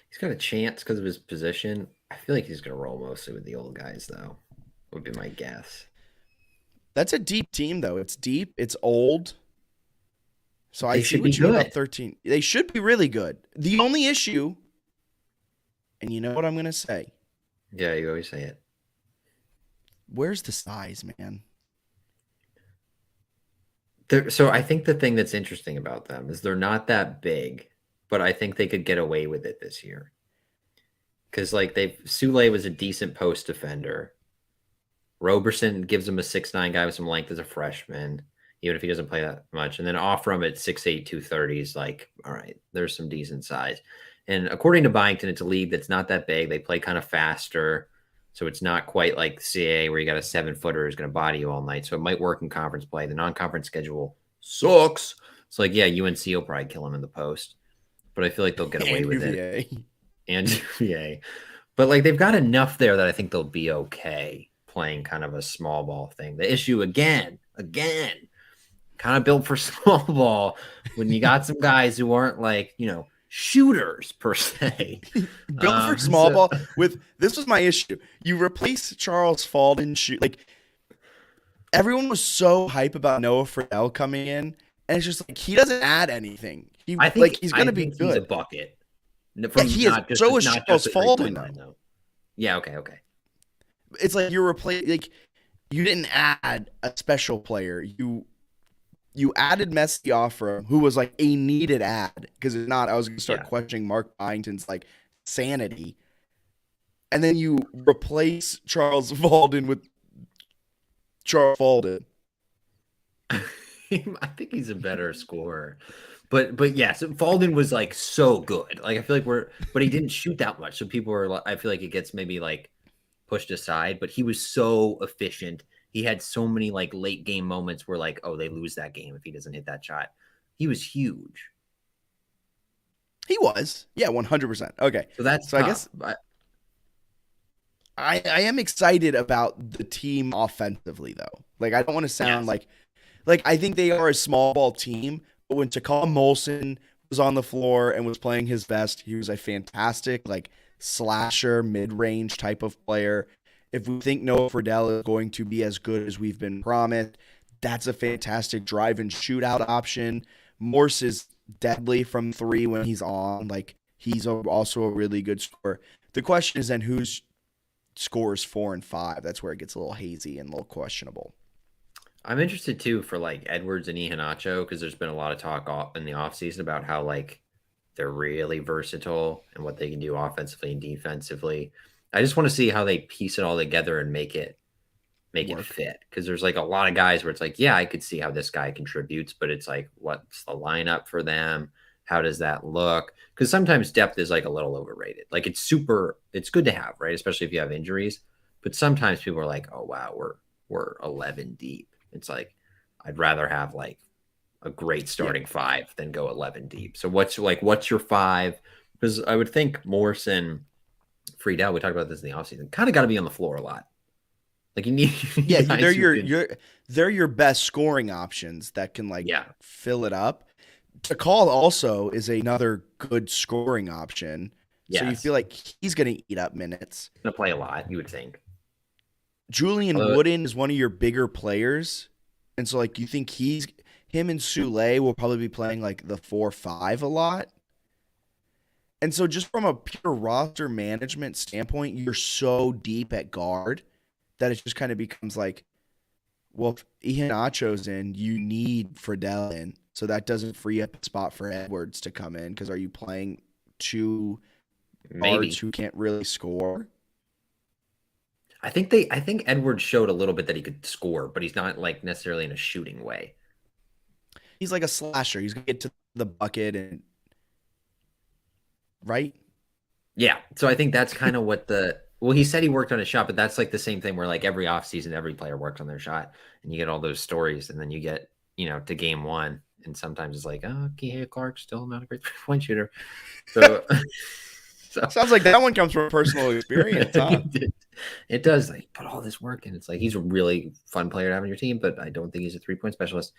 He's got a chance because of his position. I feel like he's going to roll mostly with the old guys, though, would be my guess. That's a deep team, though. It's deep. It's old. So I They see should what be you mean about good. 13. They should be really good. The only issue, and you know what I'm going to say, Yeah, you always say it. where's the size, man? So I think the thing that's interesting about them is they're not that big, but I think they could get away with it this year. Because Sule was a decent post defender. Roberson gives him a 6'9" guy with some length as a freshman, even if he doesn't play that much. And then Offram at 6'8", 230 is like, all right, there's some decent size. And according to Byington, it's a league that's not that big. They play kind of faster. So it's not quite like CAA where you got a 7-footer who's going to body you all night. So it might work in conference play. The non-conference schedule sucks. It's like, yeah, UNC will probably kill him in the post. But I feel like they'll get away And with UVA. it. And UVA. But they've got enough there that I think they'll be okay playing kind of a small ball thing. The issue again, kind of built for small ball when you got some guys who aren't shooters per se. Built for small ball. This was my issue. You replace Charles Falden everyone was so hype about Noah Friedel coming in, and it's just like he doesn't add anything. I think he's gonna be good. He's a bucket. He is. So is Charles Falden, though. Yeah. Okay. It's like you didn't add a special player. You added Messi Offra, who was like a needed add, because if not, I was going to start questioning Mark Byington's sanity. And then you replace Charles Falden with Charles Falden. I think he's a better scorer. But yes, Falden was so good. I feel like but he didn't shoot that much. So people were, I feel like it gets maybe pushed aside, but he was so efficient. He had so many late game moments where they lose that game if he doesn't hit that shot. He was huge. He was. Yeah, 100%. Okay. So I guess I am excited about the team offensively, though. I don't want to sound like I think they are a small ball team, but when Takal Molson was on the floor and was playing his best, he was a fantastic slasher mid-range type of player. If we think Noah Friedel is going to be as good as we've been promised, that's a fantastic drive and shootout option. Morse is deadly from 3 when he's on. He's also a really good scorer. The question is then who's scores 4 and 5. That's where it gets a little hazy and a little questionable. I'm interested too for Edwards and Iheanacho, because there's been a lot of talk in the offseason about how they're really versatile and what they can do offensively and defensively. I just want to see how they piece it all together and make it make it work. fit. Because there's like a lot of guys where it's like, yeah, I could see how this guy contributes, but it's like, what's the lineup for them? How does that look? Because sometimes depth is like a little overrated. Like it's good to have, right? Especially if you have injuries. But sometimes people are like, oh wow, we're 11 deep. It's like I'd rather have like a great starting five than go 11 deep. So what's your five? Because I would think Morrison, Friedel, we talked about this in the offseason, kind of got to be on the floor a lot. Like you need, Yeah, guys they're who can, they're your best scoring options that can like yeah, fill it up. Takal also is another good scoring option. So you yes, feel like he's going to eat up minutes. gonna play a lot. You would think. Julian Although, Wooden is one of your bigger players. And so like you think him and Sule will probably be playing like the 4-5 a lot. And so just from a pure roster management standpoint, you're so deep at guard that it just kind of becomes like, well, if Iheanacho's in, you need Friedel in. So that doesn't free up a spot for Edwards to come in because are you playing two guards maybe who can't really score? I think Edwards showed a little bit that he could score, but he's not like necessarily in a shooting way. He's like a slasher. He's going to get to the bucket and right? Yeah. So I think that's kind of what the well, he said he worked on his shot, but that's like the same thing where like every offseason, every player works on their shot and you get all those stories and then you get, to game one. And sometimes it's like, oh, Kihei Clark still not a great three-point shooter. So, Sounds like that one comes from personal experience, huh? It does. Like put all this work in. It's like he's a really fun player to have on your team, but I don't think he's a 3-point specialist.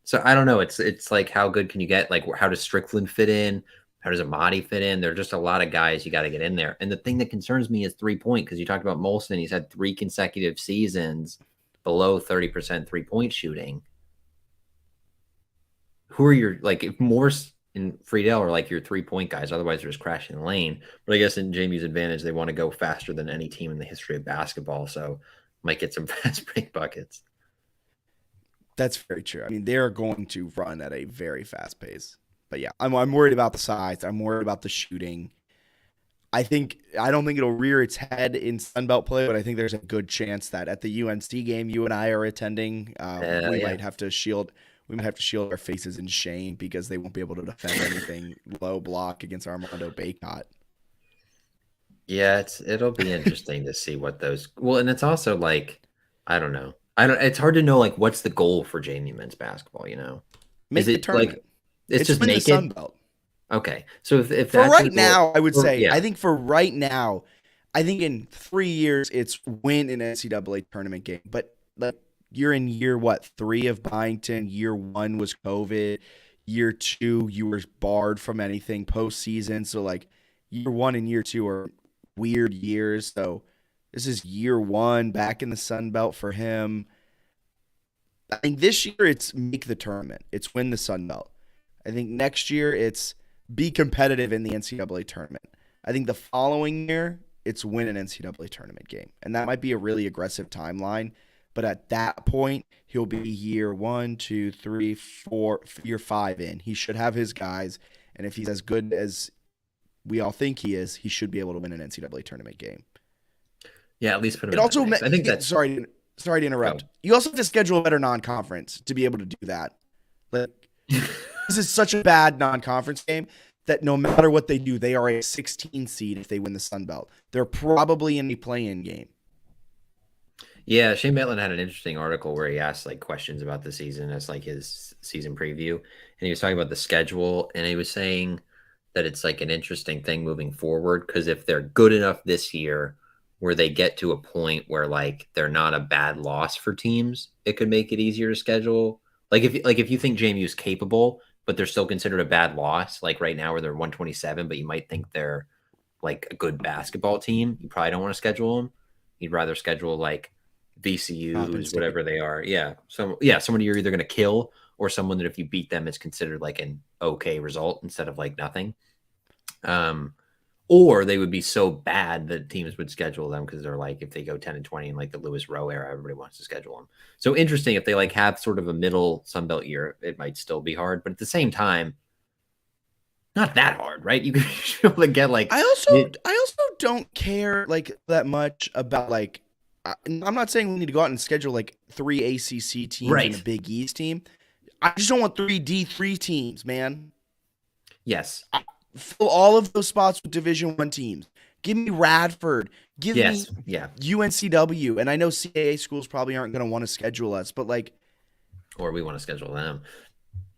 So I don't know. It's like how good can you get? Like how does Strickland fit in? How does Amadi fit in? There are just a lot of guys you got to get in there. And the thing that concerns me is 3-point because you talked about Molson. He's had 3 consecutive seasons below 30% 3-point shooting. Who are your like if Morse and Friedel are like your 3-point guys? Otherwise, they're just crashing the lane. But I guess in Jamie's advantage, they want to go faster than any team in the history of basketball. So might get some fast break buckets. That's very true. I mean, they're going to run at a very fast pace. But yeah, I'm worried about the size. I'm worried about the shooting. I don't think it'll rear its head in Sunbelt play, but I think there's a good chance that at the UNC game you and I are attending, we might have to shield our faces in shame because they won't be able to defend anything low block against Armando Bacot. Yeah, it'll be interesting to see what those. Well, and it's also like I don't know. I don't. It's hard to know like what's the goal for Jamie men's basketball. Make Is the it tournament. like it's just win the make Sun it? Belt. Okay, so if For that's your right goal, now, I would say yeah, I think for right now, I think in 3 years it's win an NCAA tournament game. But like you're in year what 3 of Byington. Year 1 was COVID. Year 2 you were barred from anything postseason. So like year 1 and year 2 are weird years. So this is year 1 back in the Sun Belt for him. I think this year it's make the tournament. It's win the Sun Belt. I think next year it's be competitive in the NCAA tournament. I think the following year it's win an NCAA tournament game. And that might be a really aggressive timeline. But at that point, he'll be year 1, 2, 3, 4, year 5 in. He should have his guys. And if he's as good as we all think he is, he should be able to win an NCAA tournament game. yeah, at least put him. It In also, that mix. I think that's sorry to interrupt. Oh. You also have to schedule a better non-conference to be able to do that. Like, this is such a bad non-conference game that no matter what they do, they are a 16 seed if they win the Sun Belt. They're probably in a play-in game. Yeah, Shane Maitland had an interesting article where he asked like questions about the season as like his season preview, and he was talking about the schedule, and he was saying that it's like an interesting thing moving forward because if they're good enough this year where they get to a point where like they're not a bad loss for teams, it could make it easier to schedule. Like if you think JMU's capable, but they're still considered a bad loss, like right now where they're 127, but you might think they're like a good basketball team, you probably don't want to schedule them. You'd rather schedule like VCUs, whatever they are. Yeah. So yeah, someone you're either going to kill or someone that if you beat them, it's considered like an okay result instead of like nothing. Or they would be so bad that teams would schedule them because they're like, if they go 10-20 in like the Lewis Rowe era, everybody wants to schedule them. So interesting if they like have sort of a middle Sunbelt year, it might still be hard, but at the same time, not that hard, right? You should be able to get like. I also don't care like that much about like I'm not saying we need to go out and schedule like 3 ACC teams and a Right. Big East team. I just don't want 3 D3 teams, man. Yes. Fill all of those spots with Division One teams. Give me Radford. Give me Yes. Yeah. UNCW. And I know CAA schools probably aren't going to want to schedule us, but like, Or we want to schedule them.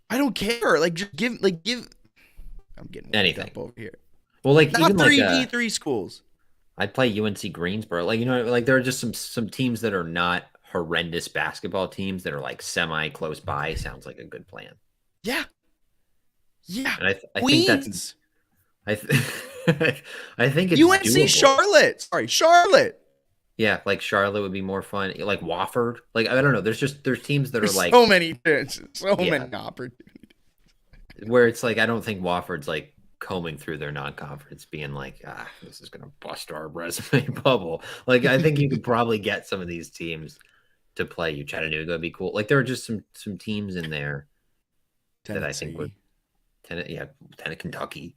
I don't care. Like, just give. I'm getting worked Anything. up over here. Well, like Not even like 3 D3 schools. I'd play UNC Greensboro. Like, like there are just some teams that are not horrendous basketball teams that are like semi close by. Sounds like a good plan. Yeah. Yeah. And I think that's Queens. I I think it's UNC doable. Charlotte. Sorry, Charlotte. Yeah, like Charlotte would be more fun. Like Wofford. Like I don't know. There's teams that are There's like so many chances, so Yeah. many opportunities. where it's like I don't think Wofford's like combing through their non-conference, being like, this is gonna bust our resume bubble. Like I think you could probably get some of these teams to play you. Chattanooga would be cool. Like there are just some teams in there that I think would Kentucky.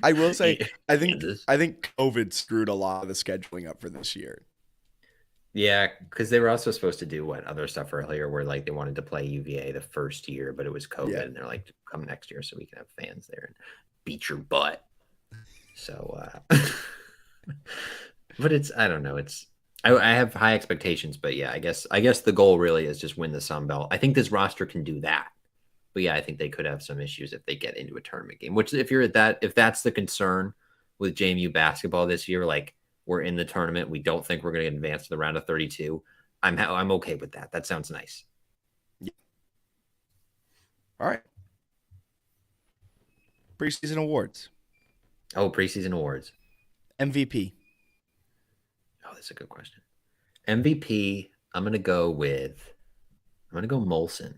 I will say, I think Kansas. COVID screwed a lot of the scheduling up for this year. Yeah, because they were also supposed to do other stuff earlier where like they wanted to play UVA the first year, but it was COVID, Yeah. and they're like, come next year so we can have fans there and beat your butt. So, but I don't know. I have high expectations, but yeah, I guess the goal really is just win the Sun Belt. I think this roster can do that. But yeah, I think they could have some issues if they get into a tournament game, which if that's the concern with JMU basketball this year, like we're in the tournament, we don't think we're going to advance to the round of 32. I'm okay with that. That sounds nice. Yeah. All right. Preseason awards. Oh, preseason awards. MVP. Oh, that's a good question. MVP, I'm going to go Molson.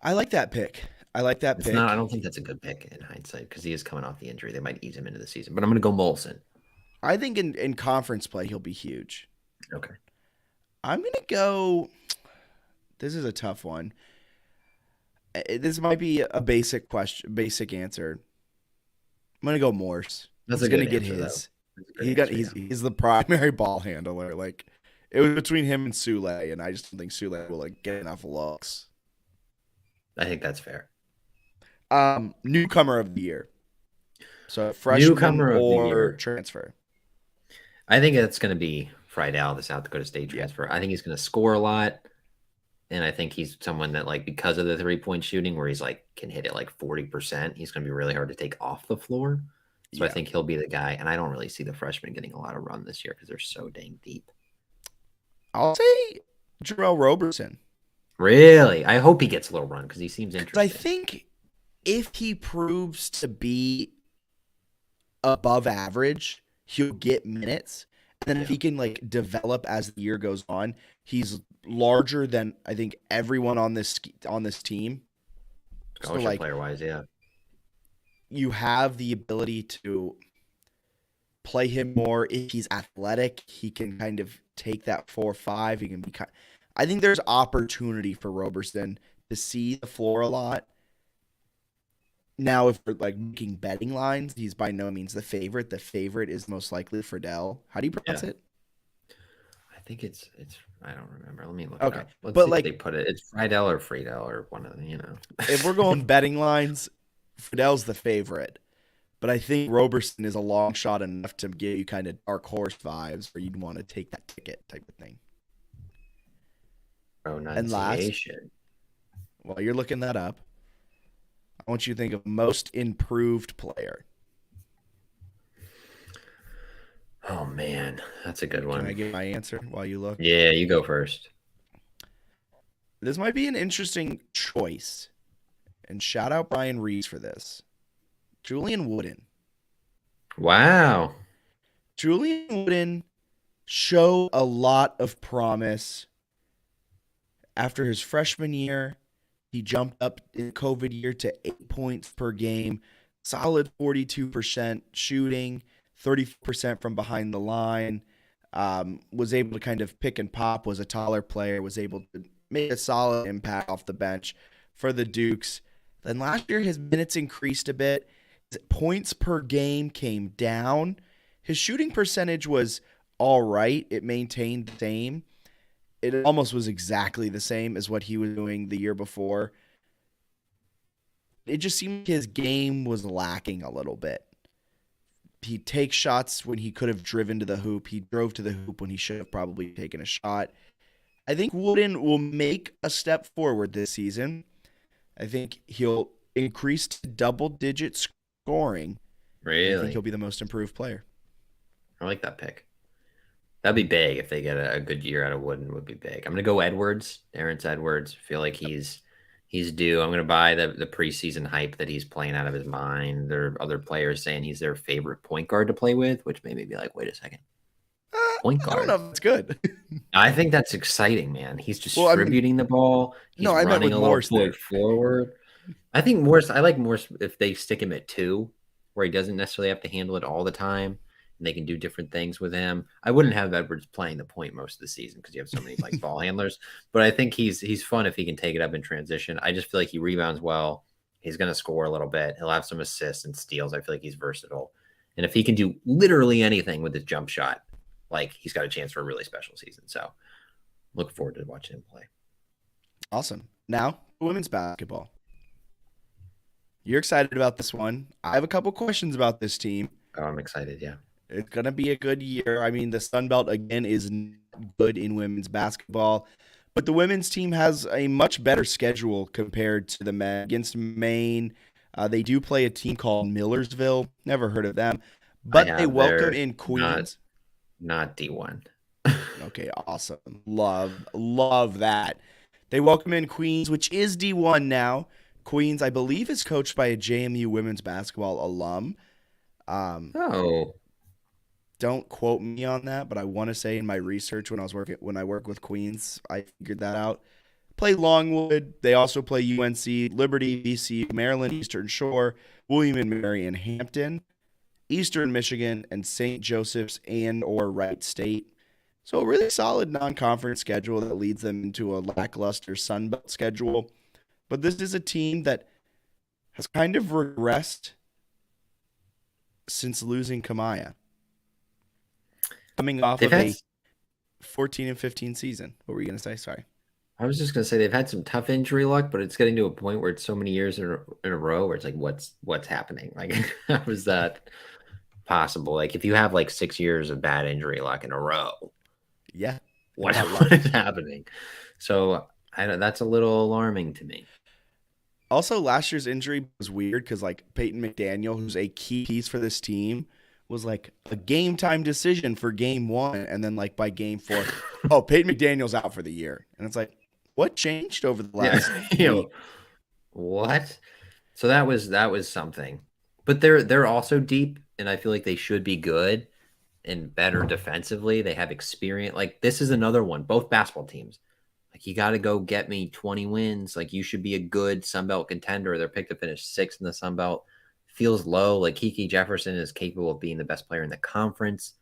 I like that pick. I don't think that's a good pick in hindsight because he is coming off the injury. They might ease him into the season, but I'm going to go Molson. I think in conference play, he'll be huge. Okay. I'm going to go. This is a tough one. This might be a basic answer. I'm going to go Morse. That's He's going to get his. He's the primary ball handler. Like it was between him and Sule, and I just don't think Sule will get enough looks. I think that's fair. Newcomer of the year. So freshman or transfer. I think it's going to be Friedel, the South Dakota State transfer. Yeah. I think he's going to score a lot. And I think he's someone that, like, because of the 3-point shooting where he's like can hit it like 40%, he's going to be really hard to take off the floor. So I think he'll be the guy. And I don't really see the freshmen getting a lot of run this year because they're so dang deep. I'll say Jarrell Roberson. Really? I hope he gets a little run because he seems interesting. I think if he proves to be above average, he'll get minutes. And then if he can develop as the year goes on, he's larger than I think everyone on this team. Scholarship player wise, yeah. You have the ability to play him more. If he's athletic, he can kind of take that 4-5. He can be I think there's opportunity for Roberson to see the floor a lot. Now, if we're making betting lines, he's by no means the favorite. The favorite is most likely Friedel. How do you pronounce it? I think it's I don't remember. Let me look it up. Let's see if they put it. It's Friedel or Friedel or one of them, If we're going betting lines, Friedel's the favorite. But I think Roberson is a long shot enough to give you kind of dark horse vibes where you'd want to take that ticket type of thing. And last, while you're looking that up, I want you to think of most improved player. Oh, man. That's a good one. Can I get my answer while you look? Yeah, you go first. This might be an interesting choice. And shout out Brian Rees for this. Julian Wooden. Wow. Julian Wooden showed a lot of promise. After his freshman year, he jumped up in the COVID year to 8 points per game, solid 42% shooting, 30% from behind the line, was able to kind of pick and pop, was a taller player, was able to make a solid impact off the bench for the Dukes. Then last year, his minutes increased a bit. His points per game came down. His shooting percentage was all right. It maintained the same. It almost was exactly the same as what he was doing the year before. It just seemed like his game was lacking a little bit. He'd take shots when he could have driven to the hoop. He drove to the hoop when he should have probably taken a shot. I think Wooden will make a step forward this season. I think he'll increase to double-digit scoring. I think Really? he'll be the most improved player. I like that pick. That'd be big if they get a good year out of Wooden. Would be big. I'm gonna go Edwards, Terrence Edwards. Feel like he's due. I'm gonna buy the preseason hype that he's playing out of his mind. There are other players saying he's their favorite point guard to play with, which made me be like, wait a second, point I don't know guard. if it's good. I think that's exciting, man. He's Well, I mean, distributing the ball. no, He's I meant running with a little Morse there. forward. I think Morse. I like Morse if they stick him at two, where he doesn't necessarily have to handle it all the time, and they can do different things with him. I wouldn't have Edwards playing the point most of the season because you have so many like ball handlers. But I think he's fun if he can take it up in transition. I just feel like he rebounds well. He's going to score a little bit. He'll have some assists and steals. I feel like he's versatile, and if he can do literally anything with his jump shot, like he's got a chance for a really special season. So, looking forward to watching him play. Awesome. Now, women's basketball. You're excited about this one. I have a couple questions about this team. Oh, I'm excited. Yeah. It's going to be a good year. I mean, the Sun Belt, again, is good in women's basketball, but the women's team has a much better schedule compared to the men. Against Maine, they do play a team called Millersville. Never heard of them, but they welcome in Queens. Not D1. Okay, awesome. Love that. They welcome in Queens, which is D1 now. Queens, I believe, is coached by a JMU women's basketball alum. Oh, Don't quote me on that, but I want to say in my research when I work with Queens, I figured that out. Play Longwood. They also play UNC, Liberty, VCU, Maryland, Eastern Shore, William and Mary, and Hampton, Eastern Michigan, and St. Joseph's and/or Wright State. So a really solid non-conference schedule that leads them into a lackluster Sun Belt schedule. But this is a team that has kind of regressed since losing Kamaya. Coming off they've of had. a 14 and 15 season. What were you going to say? Sorry. I was just gonna say they've had some tough injury luck, but it's getting to a point where it's so many years in a row where it's like, what's happening? Like, how is that possible? Like, if you have like 6 years of bad injury luck in a row, Yeah. what is happening? So I don't, that's a little alarming to me. Also, last year's injury was weird because like Peyton McDaniel, who's a key piece for this team, was like a game time decision for game one, and then like by game four, oh, Peyton McDaniel's out for the year, and it's like, what changed over the last week? What? So that was something. But they're also deep, and I feel like they should be good and better defensively. They have experience. Like this is another one. Both basketball teams. Like you got to go get me 20 wins. Like you should be a good Sun Belt contender. They're picked to finish sixth in the Sun Belt. Feels low. Like Kiki Jefferson is capable of being the best player in the conference.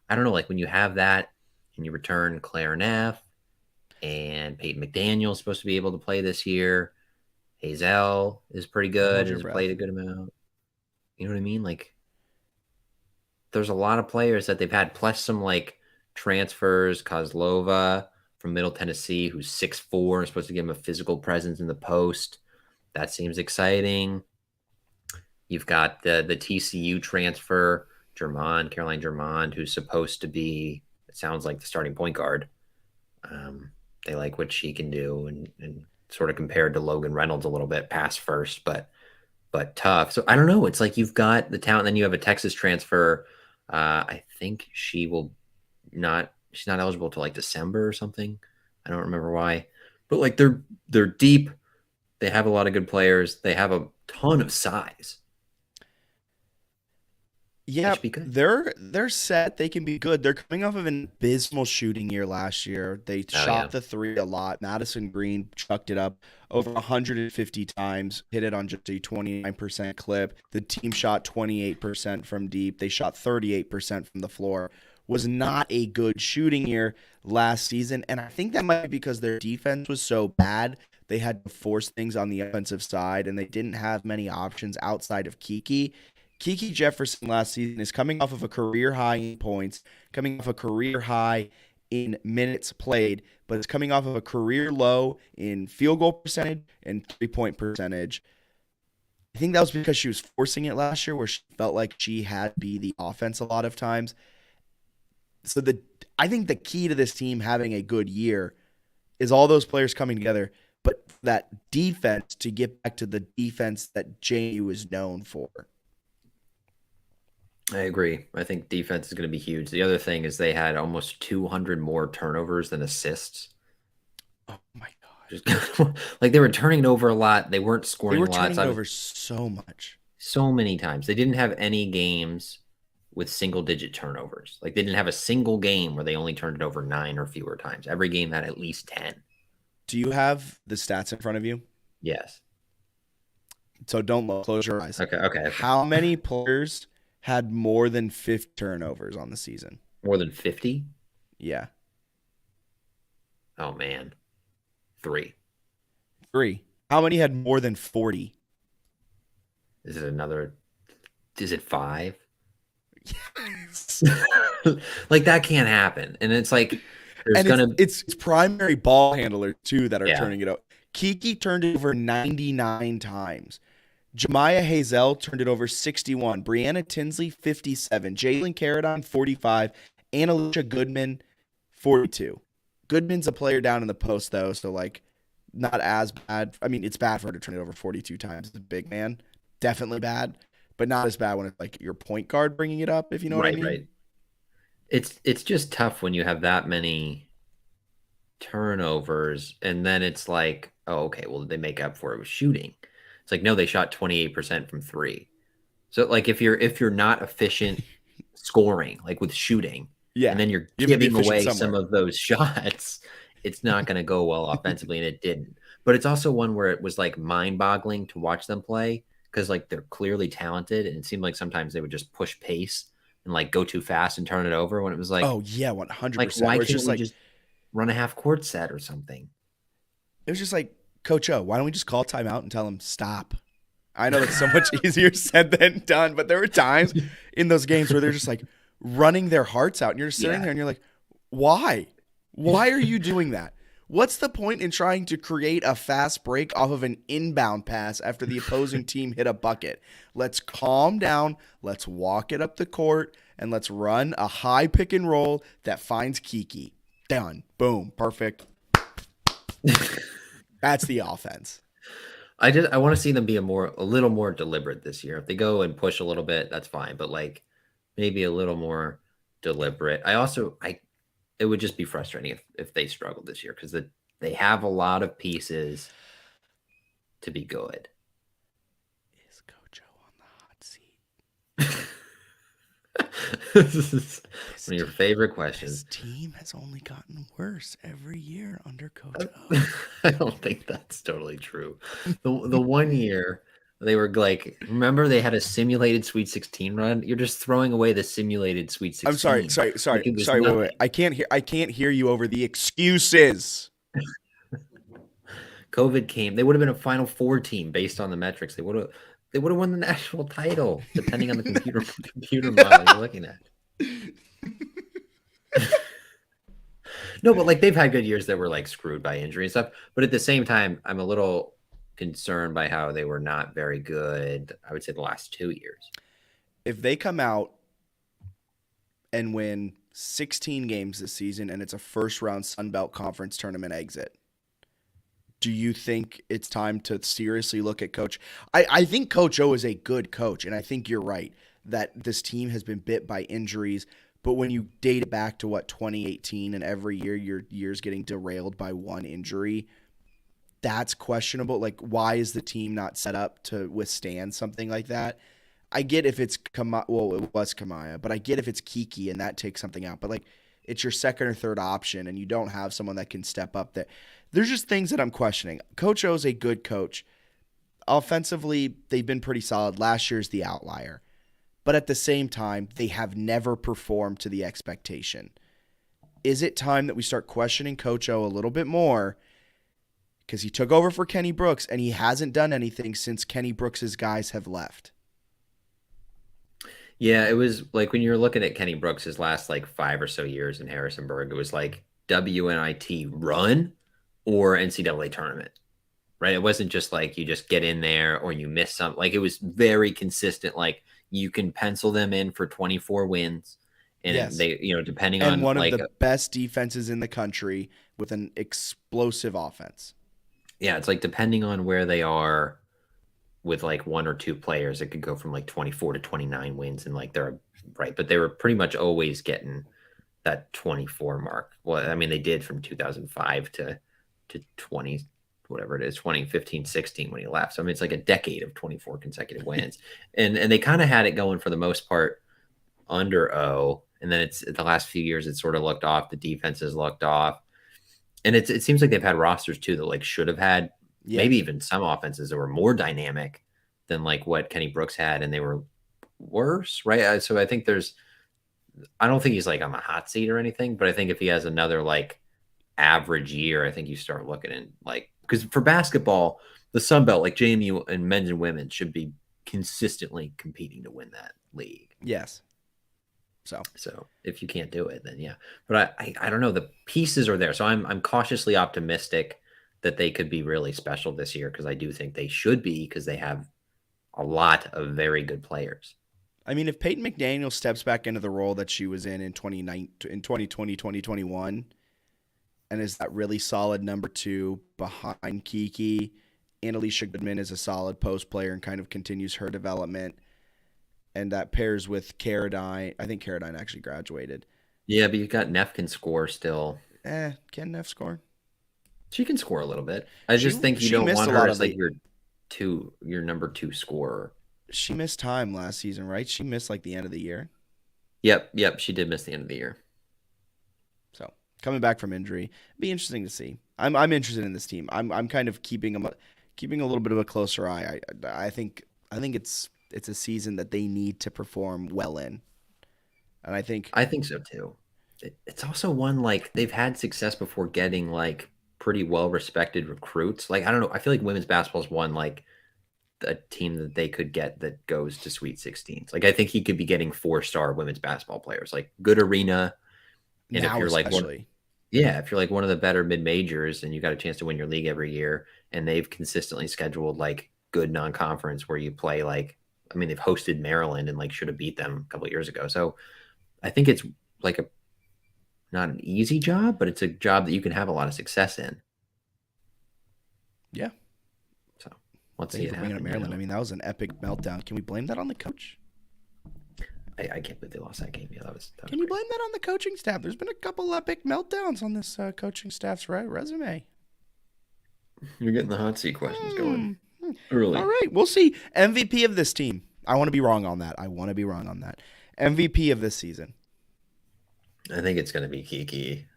I don't know. Like when you have that and you return Claire Neff and Peyton McDaniel is supposed to be able to play this year. Hazel is pretty good Hold and your has breath. played a good amount. You know what I mean? Like there's a lot of players that they've had, plus some like transfers. Kozlova from Middle Tennessee, who's 6'4", is supposed to give him a physical presence in the post. That seems exciting. You've got the TCU transfer, Caroline Germond, who's supposed to be, it sounds like the starting point guard. They like what she can do and sort of compared to Logan Reynolds a little bit, pass first, but tough. So I don't know. It's like you've got the talent, then you have a Texas transfer. I think she's not eligible till like December or something. I don't remember why. But like they're deep. They have a lot of good players. They have a ton of size. They Yeah, should be good. they're set. They can be good. They're coming off of an abysmal shooting year last year. They Oh yeah. shot the three a lot. Madison Green chucked it up over 150 times, hit it on just a 29% clip. The team shot 28% from deep. They shot 38% from the floor. Was not a good shooting year last season, and I think that might be because their defense was so bad. They had to force things on the offensive side, and they didn't have many options outside of Kiki. Kiki Jefferson last season is coming off of a career high in points, coming off a career high in minutes played, but it's coming off of a career low in field goal percentage and 3-point percentage. I think that was because she was forcing it last year where she felt like she had to be the offense a lot of times. So I think the key to this team having a good year is all those players coming together, but that defense to get back to the defense that JU is known for. I agree. I think defense is going to be huge. The other thing is they had almost 200 more turnovers than assists. Oh my God. Just, like they were turning it over a lot. They weren't They scoring were lots. turning it over so much. So many times. They didn't have any games with single digit turnovers. Like they didn't have a single game where they only turned it over 9 or fewer times. Every game had at least 10. Do you have the stats in front of you? Yes. So don't look. Close your eyes. Okay. How many players had more than 50 turnovers on the season? More than 50? Yeah. Oh, man. 3. 3. How many had more than 40? Is it 5? Yes. Like that can't happen. And it's like it's primary ball handlers too that are Yeah. turning it over. Kiki turned it over 99 times. Jemiah Hazel turned it over 61. Brianna Tinsley 57. Jalen Carradine 45. And Alicia Goodman 42. Goodman's a player down in the post though, so like not as bad. I mean, it's bad for her to turn it over 42 times as a big man. Definitely bad, but not as bad when it's like your point guard bringing it up, if you know what I mean. Right. It's just tough when you have that many turnovers and then it's like, oh, okay, well, did they make up for it with shooting? It's like, no, they shot 28% from 3. So like if you're not efficient scoring, like with shooting, Yeah. and then you're You have to be giving away efficient some somewhere. of those shots, it's not going to go well offensively, and it didn't. But it's also one where it was like mind-boggling to watch them play because like they're clearly talented, and it seemed like sometimes they would just push pace and like go too fast and turn it over when it was like, Oh yeah, 100%. like why Where can't it's just we like just run a half court set or something? it was just like, Coach O, why don't we just call timeout and tell him stop? I know it's so much easier said than done, but there were times in those games where they're just like running their hearts out, and you're just sitting there and you're like, why? Why are you doing that? What's the point in trying to create a fast break off of an inbound pass after the opposing team hit a bucket? Let's calm down. Let's walk it up the court, and let's run a high pick and roll that finds Kiki. Done. Boom. Perfect. That's the offense. I want to see them be a little more deliberate this year. If they go and push a little bit, that's fine, but like maybe a little more deliberate. It would just be frustrating if they struggled this year because they have a lot of pieces to be good. Is Coach O on the hot seat? This is one of your favorite questions. This team has only gotten worse every year under Coach O. I don't think that's totally true. The one year they were like, remember they had a simulated Sweet 16 run? You're just throwing away the simulated Sweet 16. I'm sorry. Like it was Wait. nothing. I can't hear you over the excuses. COVID came. They would have been a Final Four team based on the metrics. They would have won the national title, depending on the computer model you're looking at. No, but like they've had good years that were like screwed by injury and stuff. But at the same time, I'm a little concerned by how they were not very good, I would say, the last 2 years. If they come out and win 16 games this season and it's a first round Sun Belt Conference tournament exit, do you think it's time to seriously look at Coach? I think Coach O is a good coach, and I think you're right that this team has been bit by injuries. But when you date it back to 2018 and every year your year's getting derailed by one injury, that's questionable. Like, why is the team not set up to withstand something like that? I get if it's it was Kamaya, but I get if it's Kiki and that takes something out. But like, it's your second or third option, and you don't have someone that can step up there. There's just things that I'm questioning. Coach O's a good coach. Offensively, they've been pretty solid. Last year's the outlier. But at the same time, they have never performed to the expectation. Is it time that we start questioning Coach O a little bit more? Because he took over for Kenny Brooks, and he hasn't done anything since Kenny Brooks' guys have left. Yeah, it was like when you were looking at Kenny Brooks' last like 5 or so years in Harrisonburg, it was like WNIT run or NCAA tournament, right? It wasn't just like you just get in there or you miss something. Like it was very consistent. Like you can pencil them in for 24 wins, and Yes. they, depending And on one of like, the best defenses in the country with an explosive offense. yeah, it's like depending on where they are with like one or two players, it could go from like 24 to 29 wins, and like they're right, but they were pretty much always getting that 24 mark. Well, I mean, they did from 2005 to 20, whatever it is, 2015, 16 when he left. So I mean, it's like a decade of 24 consecutive wins, and they kind of had it going for the most part under O, and then it's the last few years it sort of looked off. The defense has looked off, and it seems like they've had rosters too that like should have had maybe Yes. even some offenses that were more dynamic than like what Kenny Brooks had, and they were worse, right? So I think I don't think he's like on the hot seat or anything, but I think if he has another like average year, I think you start looking at like, because for basketball, the Sun Belt, like JMU and men's and women, should be consistently competing to win that league. Yes. So So if you can't do it, then yeah. But I don't know. The pieces are there, so I'm cautiously optimistic that they could be really special this year, because I do think they should be, because they have a lot of very good players. I mean, if Peyton McDaniel steps back into the role that she was in 2020, 2021, and is that really solid number two behind Kiki, and Alicia Goodman is a solid post player and kind of continues her development, and that pairs with Caradine. I think Caradine actually graduated. Yeah, but you got Neff can score still. Can Neff score? She can score a little bit. I She just think you she don't missed want a her lot of as like the. your number two scorer. She missed time last season, right? She missed like the end of the year. Yep. She did miss the end of the year. So coming back from injury, be interesting to see. I'm interested in this team. I'm kind of keeping a little bit of a closer eye. I think it's a season that they need to perform well in, and I think I think so too. It's also one like they've had success before getting like pretty well respected recruits. Like I don't know, I feel like women's basketball's one like a team that they could get that goes to Sweet 16s. Like I think he could be getting 4-star women's basketball players, like good arena. And if now you're like one, especially, yeah, if you're like one of the better mid majors and you got a chance to win your league every year, and they've consistently scheduled like good non conference where you play like, I mean, they've hosted Maryland and like should have beat them a couple of years ago. So I think it's like a not an easy job, but it's a job that you can have a lot of success in. yeah. So let's Thank see you it for bringing up happen. Maryland. I mean, that was an epic meltdown. Can we blame that on the coach? I can't believe they lost that game. Yeah, that was Can you crazy. blame that on the coaching staff? There's been a couple epic meltdowns on this coaching staff's resume. You're getting the hot seat questions Hmm. going early. All right, we'll see. MVP of this team. I want to be wrong on that. MVP of this season. I think it's going to be Kiki.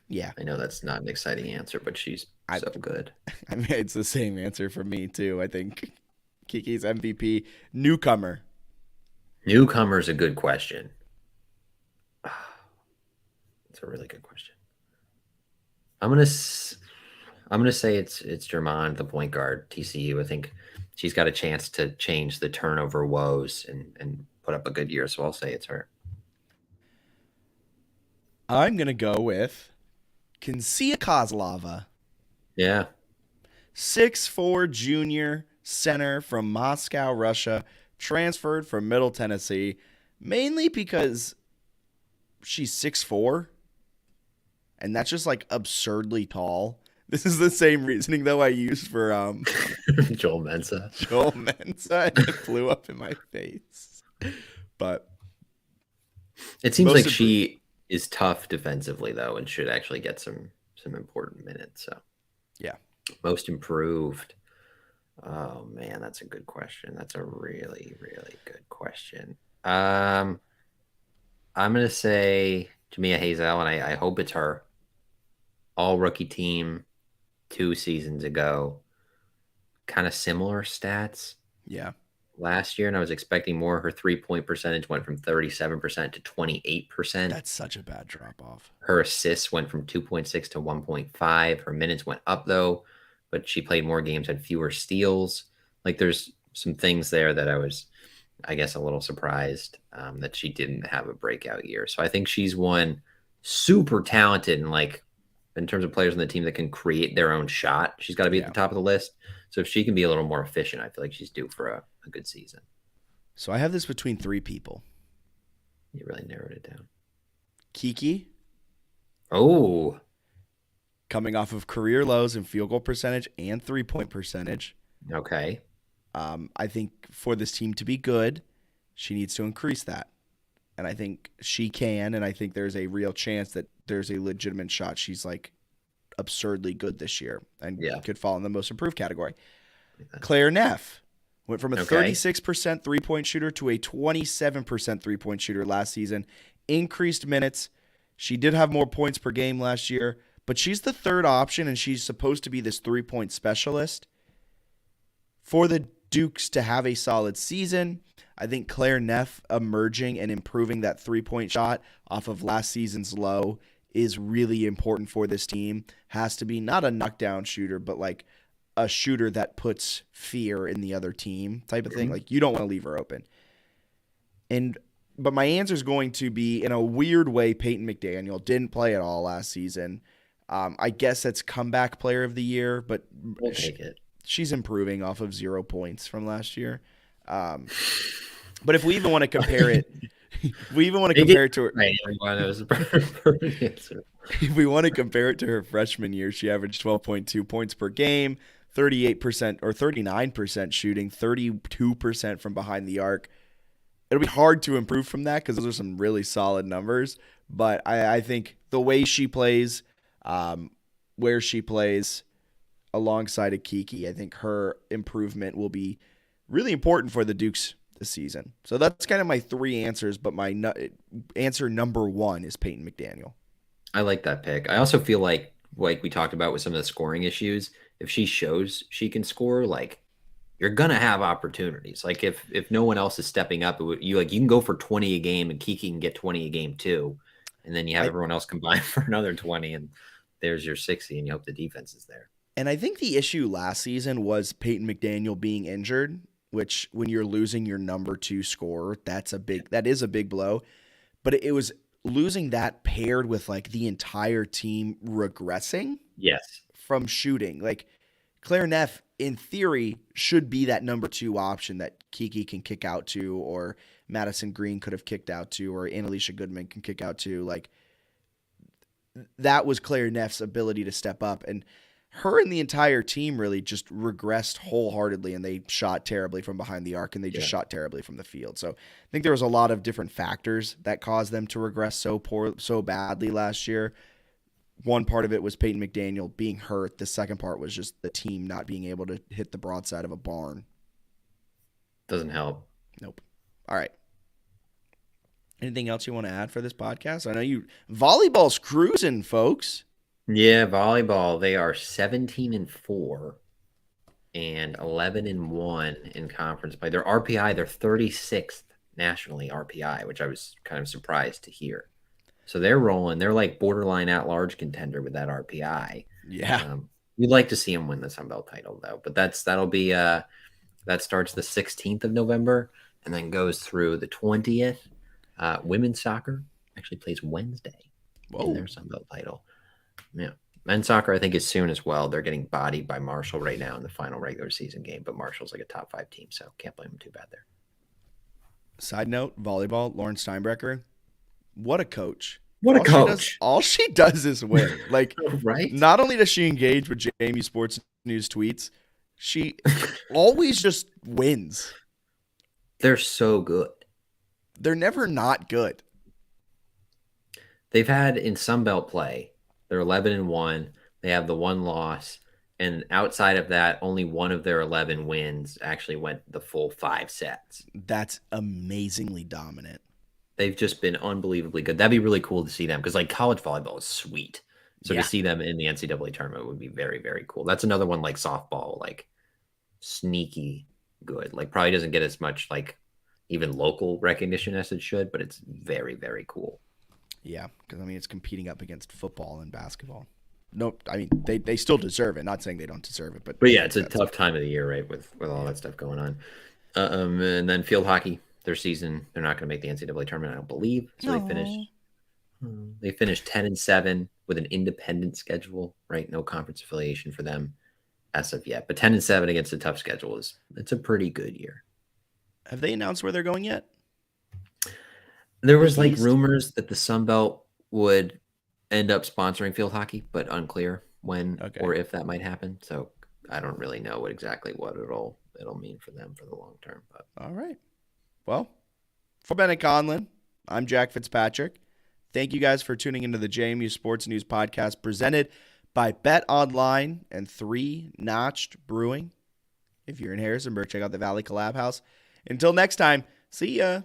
Yeah, I know that's not an exciting answer, but she's I, so good. I mean, it's the same answer for me too. I think Kiki's MVP. Newcomer. Newcomer is a good question. It's a really good question. I'm gonna I'm gonna say it's Germán, the point guard, TCU. I think she's got a chance to change the turnover woes and put up a good year. So I'll say it's her. I'm gonna go with Kinsia Kozlova, Yeah, 6'4" junior center from Moscow, Russia, transferred from Middle Tennessee, mainly because she's 6'4", and that's just like absurdly tall. This is the same reasoning though I used for Joel Mensa. Joel Mensa, and it flew up in my face. But It seems most like of she is tough defensively though, and should actually get some important minutes. So yeah, most improved. Oh man, that's a good question. That's a really, really good question. I'm gonna say Jamia Hazel, and I hope it's her. All rookie team 2 seasons ago. Kind of similar stats yeah, last year, and I was expecting more. Her 3-point percentage went from 37% to 28%. that's such a bad drop off. Her assists went from 2.6 to 1.5. Her minutes went up though, but she played more games, had fewer steals. Like there's some things there that I was I guess, a little surprised that she didn't have a breakout year. So I think she's one super talented and like in terms of players on the team that can create their own shot. She's got to be at Yeah. the top of the list. So if she can be a little more efficient, I feel like she's due for a good season. So I have this between three people. You really narrowed it down. Kiki, Oh, coming off of career lows in field goal percentage and 3-point percentage. okay. I think for this team to be good, she needs to increase that. And I think she can, and I think there's a real chance that there's a legitimate shot she's like absurdly good this year and Yeah. could fall in the most improved category. Claire Neff went from a Okay. 36% three-point shooter to a 27% three-point shooter last season. Increased minutes. She did have more points per game last year, but she's the third option, and she's supposed to be this three-point specialist. For the Dukes to have a solid season, I think Claire Neff emerging and improving that three-point shot off of last season's low is really important for this team. Has to be not a knockdown shooter, but like a shooter that puts fear in the other team type of thing. Like you don't want to leave her open. But my answer is going to be, in a weird way, Peyton McDaniel didn't play at all last season. I guess that's comeback player of the year, but We'll take it. she's improving off of 0 points from last year. But if we even want to compare it, we even want to compare it to her. Right, everyone, that was a perfect answer. If we want to compare it to her freshman year, she averaged 12.2 points per game, 38% or 39% shooting, 32% from behind the arc. It'll be hard to improve from that because those are some really solid numbers. But I think the way she plays, where she plays alongside of Kiki, I think her improvement will be really important for the Dukes this season. So that's kind of my three answers, but my answer number one is Peyton McDaniel. I like that pick. I also feel like we talked about with some of the scoring issues, if she shows she can score, like you're gonna have opportunities. Like if no one else is stepping up, you can go for 20 a game and Kiki can get 20 a game too, and then you have everyone else combined for another 20, and there's your 60, and you hope the defense is there. And I think the issue last season was Peyton McDaniel being injured, which when you're losing your number two scorer, that is a big blow. But it was losing that paired with like the entire team regressing Yes. from shooting. Like Claire Neff, in theory, should be that number two option that Kiki can kick out to, or Madison Green could have kicked out to, or Annalisa Goodman can kick out to. Like that was Claire Neff's ability to step up, and her and the entire team really just regressed wholeheartedly, and they shot terribly from behind the arc, and they just shot terribly from the field. So I think there was a lot of different factors that caused them to regress so badly last year. One part of it was Peyton McDaniel being hurt. The second part was just the team not being able to hit the broadside of a barn. Doesn't help. Nope. All right. Anything else you want to add for this podcast? I know volleyball's cruising, folks. Yeah, volleyball. They are 17-4 and 11-1 in conference play. Their RPI, they're 36th nationally RPI, which I was kind of surprised to hear. So they're rolling. They're like borderline at-large contender with that RPI. Yeah. We'd like to see them win the Sun Belt title, though. But that'll be that starts the 16th of November and then goes through the 20th. Women's soccer actually plays Wednesday in their Sun Belt title. Yeah. Men's soccer, I think, is soon as well. They're getting bodied by Marshall right now in the final regular season game, but Marshall's like a top 5 team, so can't blame them too bad there. Side note, volleyball, Lauren Steinbrecher, what a coach. What a coach. All she does is win. Like, right? Not only does she engage with Jamie Sports News tweets, she always just wins. They're so good. They're never not good. They've had in Sun Belt play, they're 11-1. They have the one loss. And outside of that, only one of their 11 wins actually went the full 5 sets. That's amazingly dominant. They've just been unbelievably good. That'd be really cool to see them because like college volleyball is sweet. So to see them in the NCAA tournament would be very, very cool. That's another one like softball, like sneaky good. Like probably doesn't get as much like even local recognition as it should, but it's very, very cool. Yeah, because I mean it's competing up against football and basketball. No, I mean they still deserve it. Not saying they don't deserve it, but yeah, it's a tough time of the year, right? With all that stuff going on. And then field hockey, their season. They're not going to make the NCAA tournament, I don't believe. So No. they finished 10-7 with an independent schedule, right? No conference affiliation for them as of yet. But 10-7 against a tough schedule it's a pretty good year. Have they announced where they're going yet? There was like rumors that the Sun Belt would end up sponsoring field hockey, but unclear when or if that might happen. So I don't really know what it'll mean for them for the long term. But all right. Well, for Bennett Conlin, I'm Jack Fitzpatrick. Thank you guys for tuning into the JMU Sports News Podcast presented by Bet Online and 3 Notched Brewing. If you're in Harrisonburg, check out the Valley Collab House. Until next time, see ya.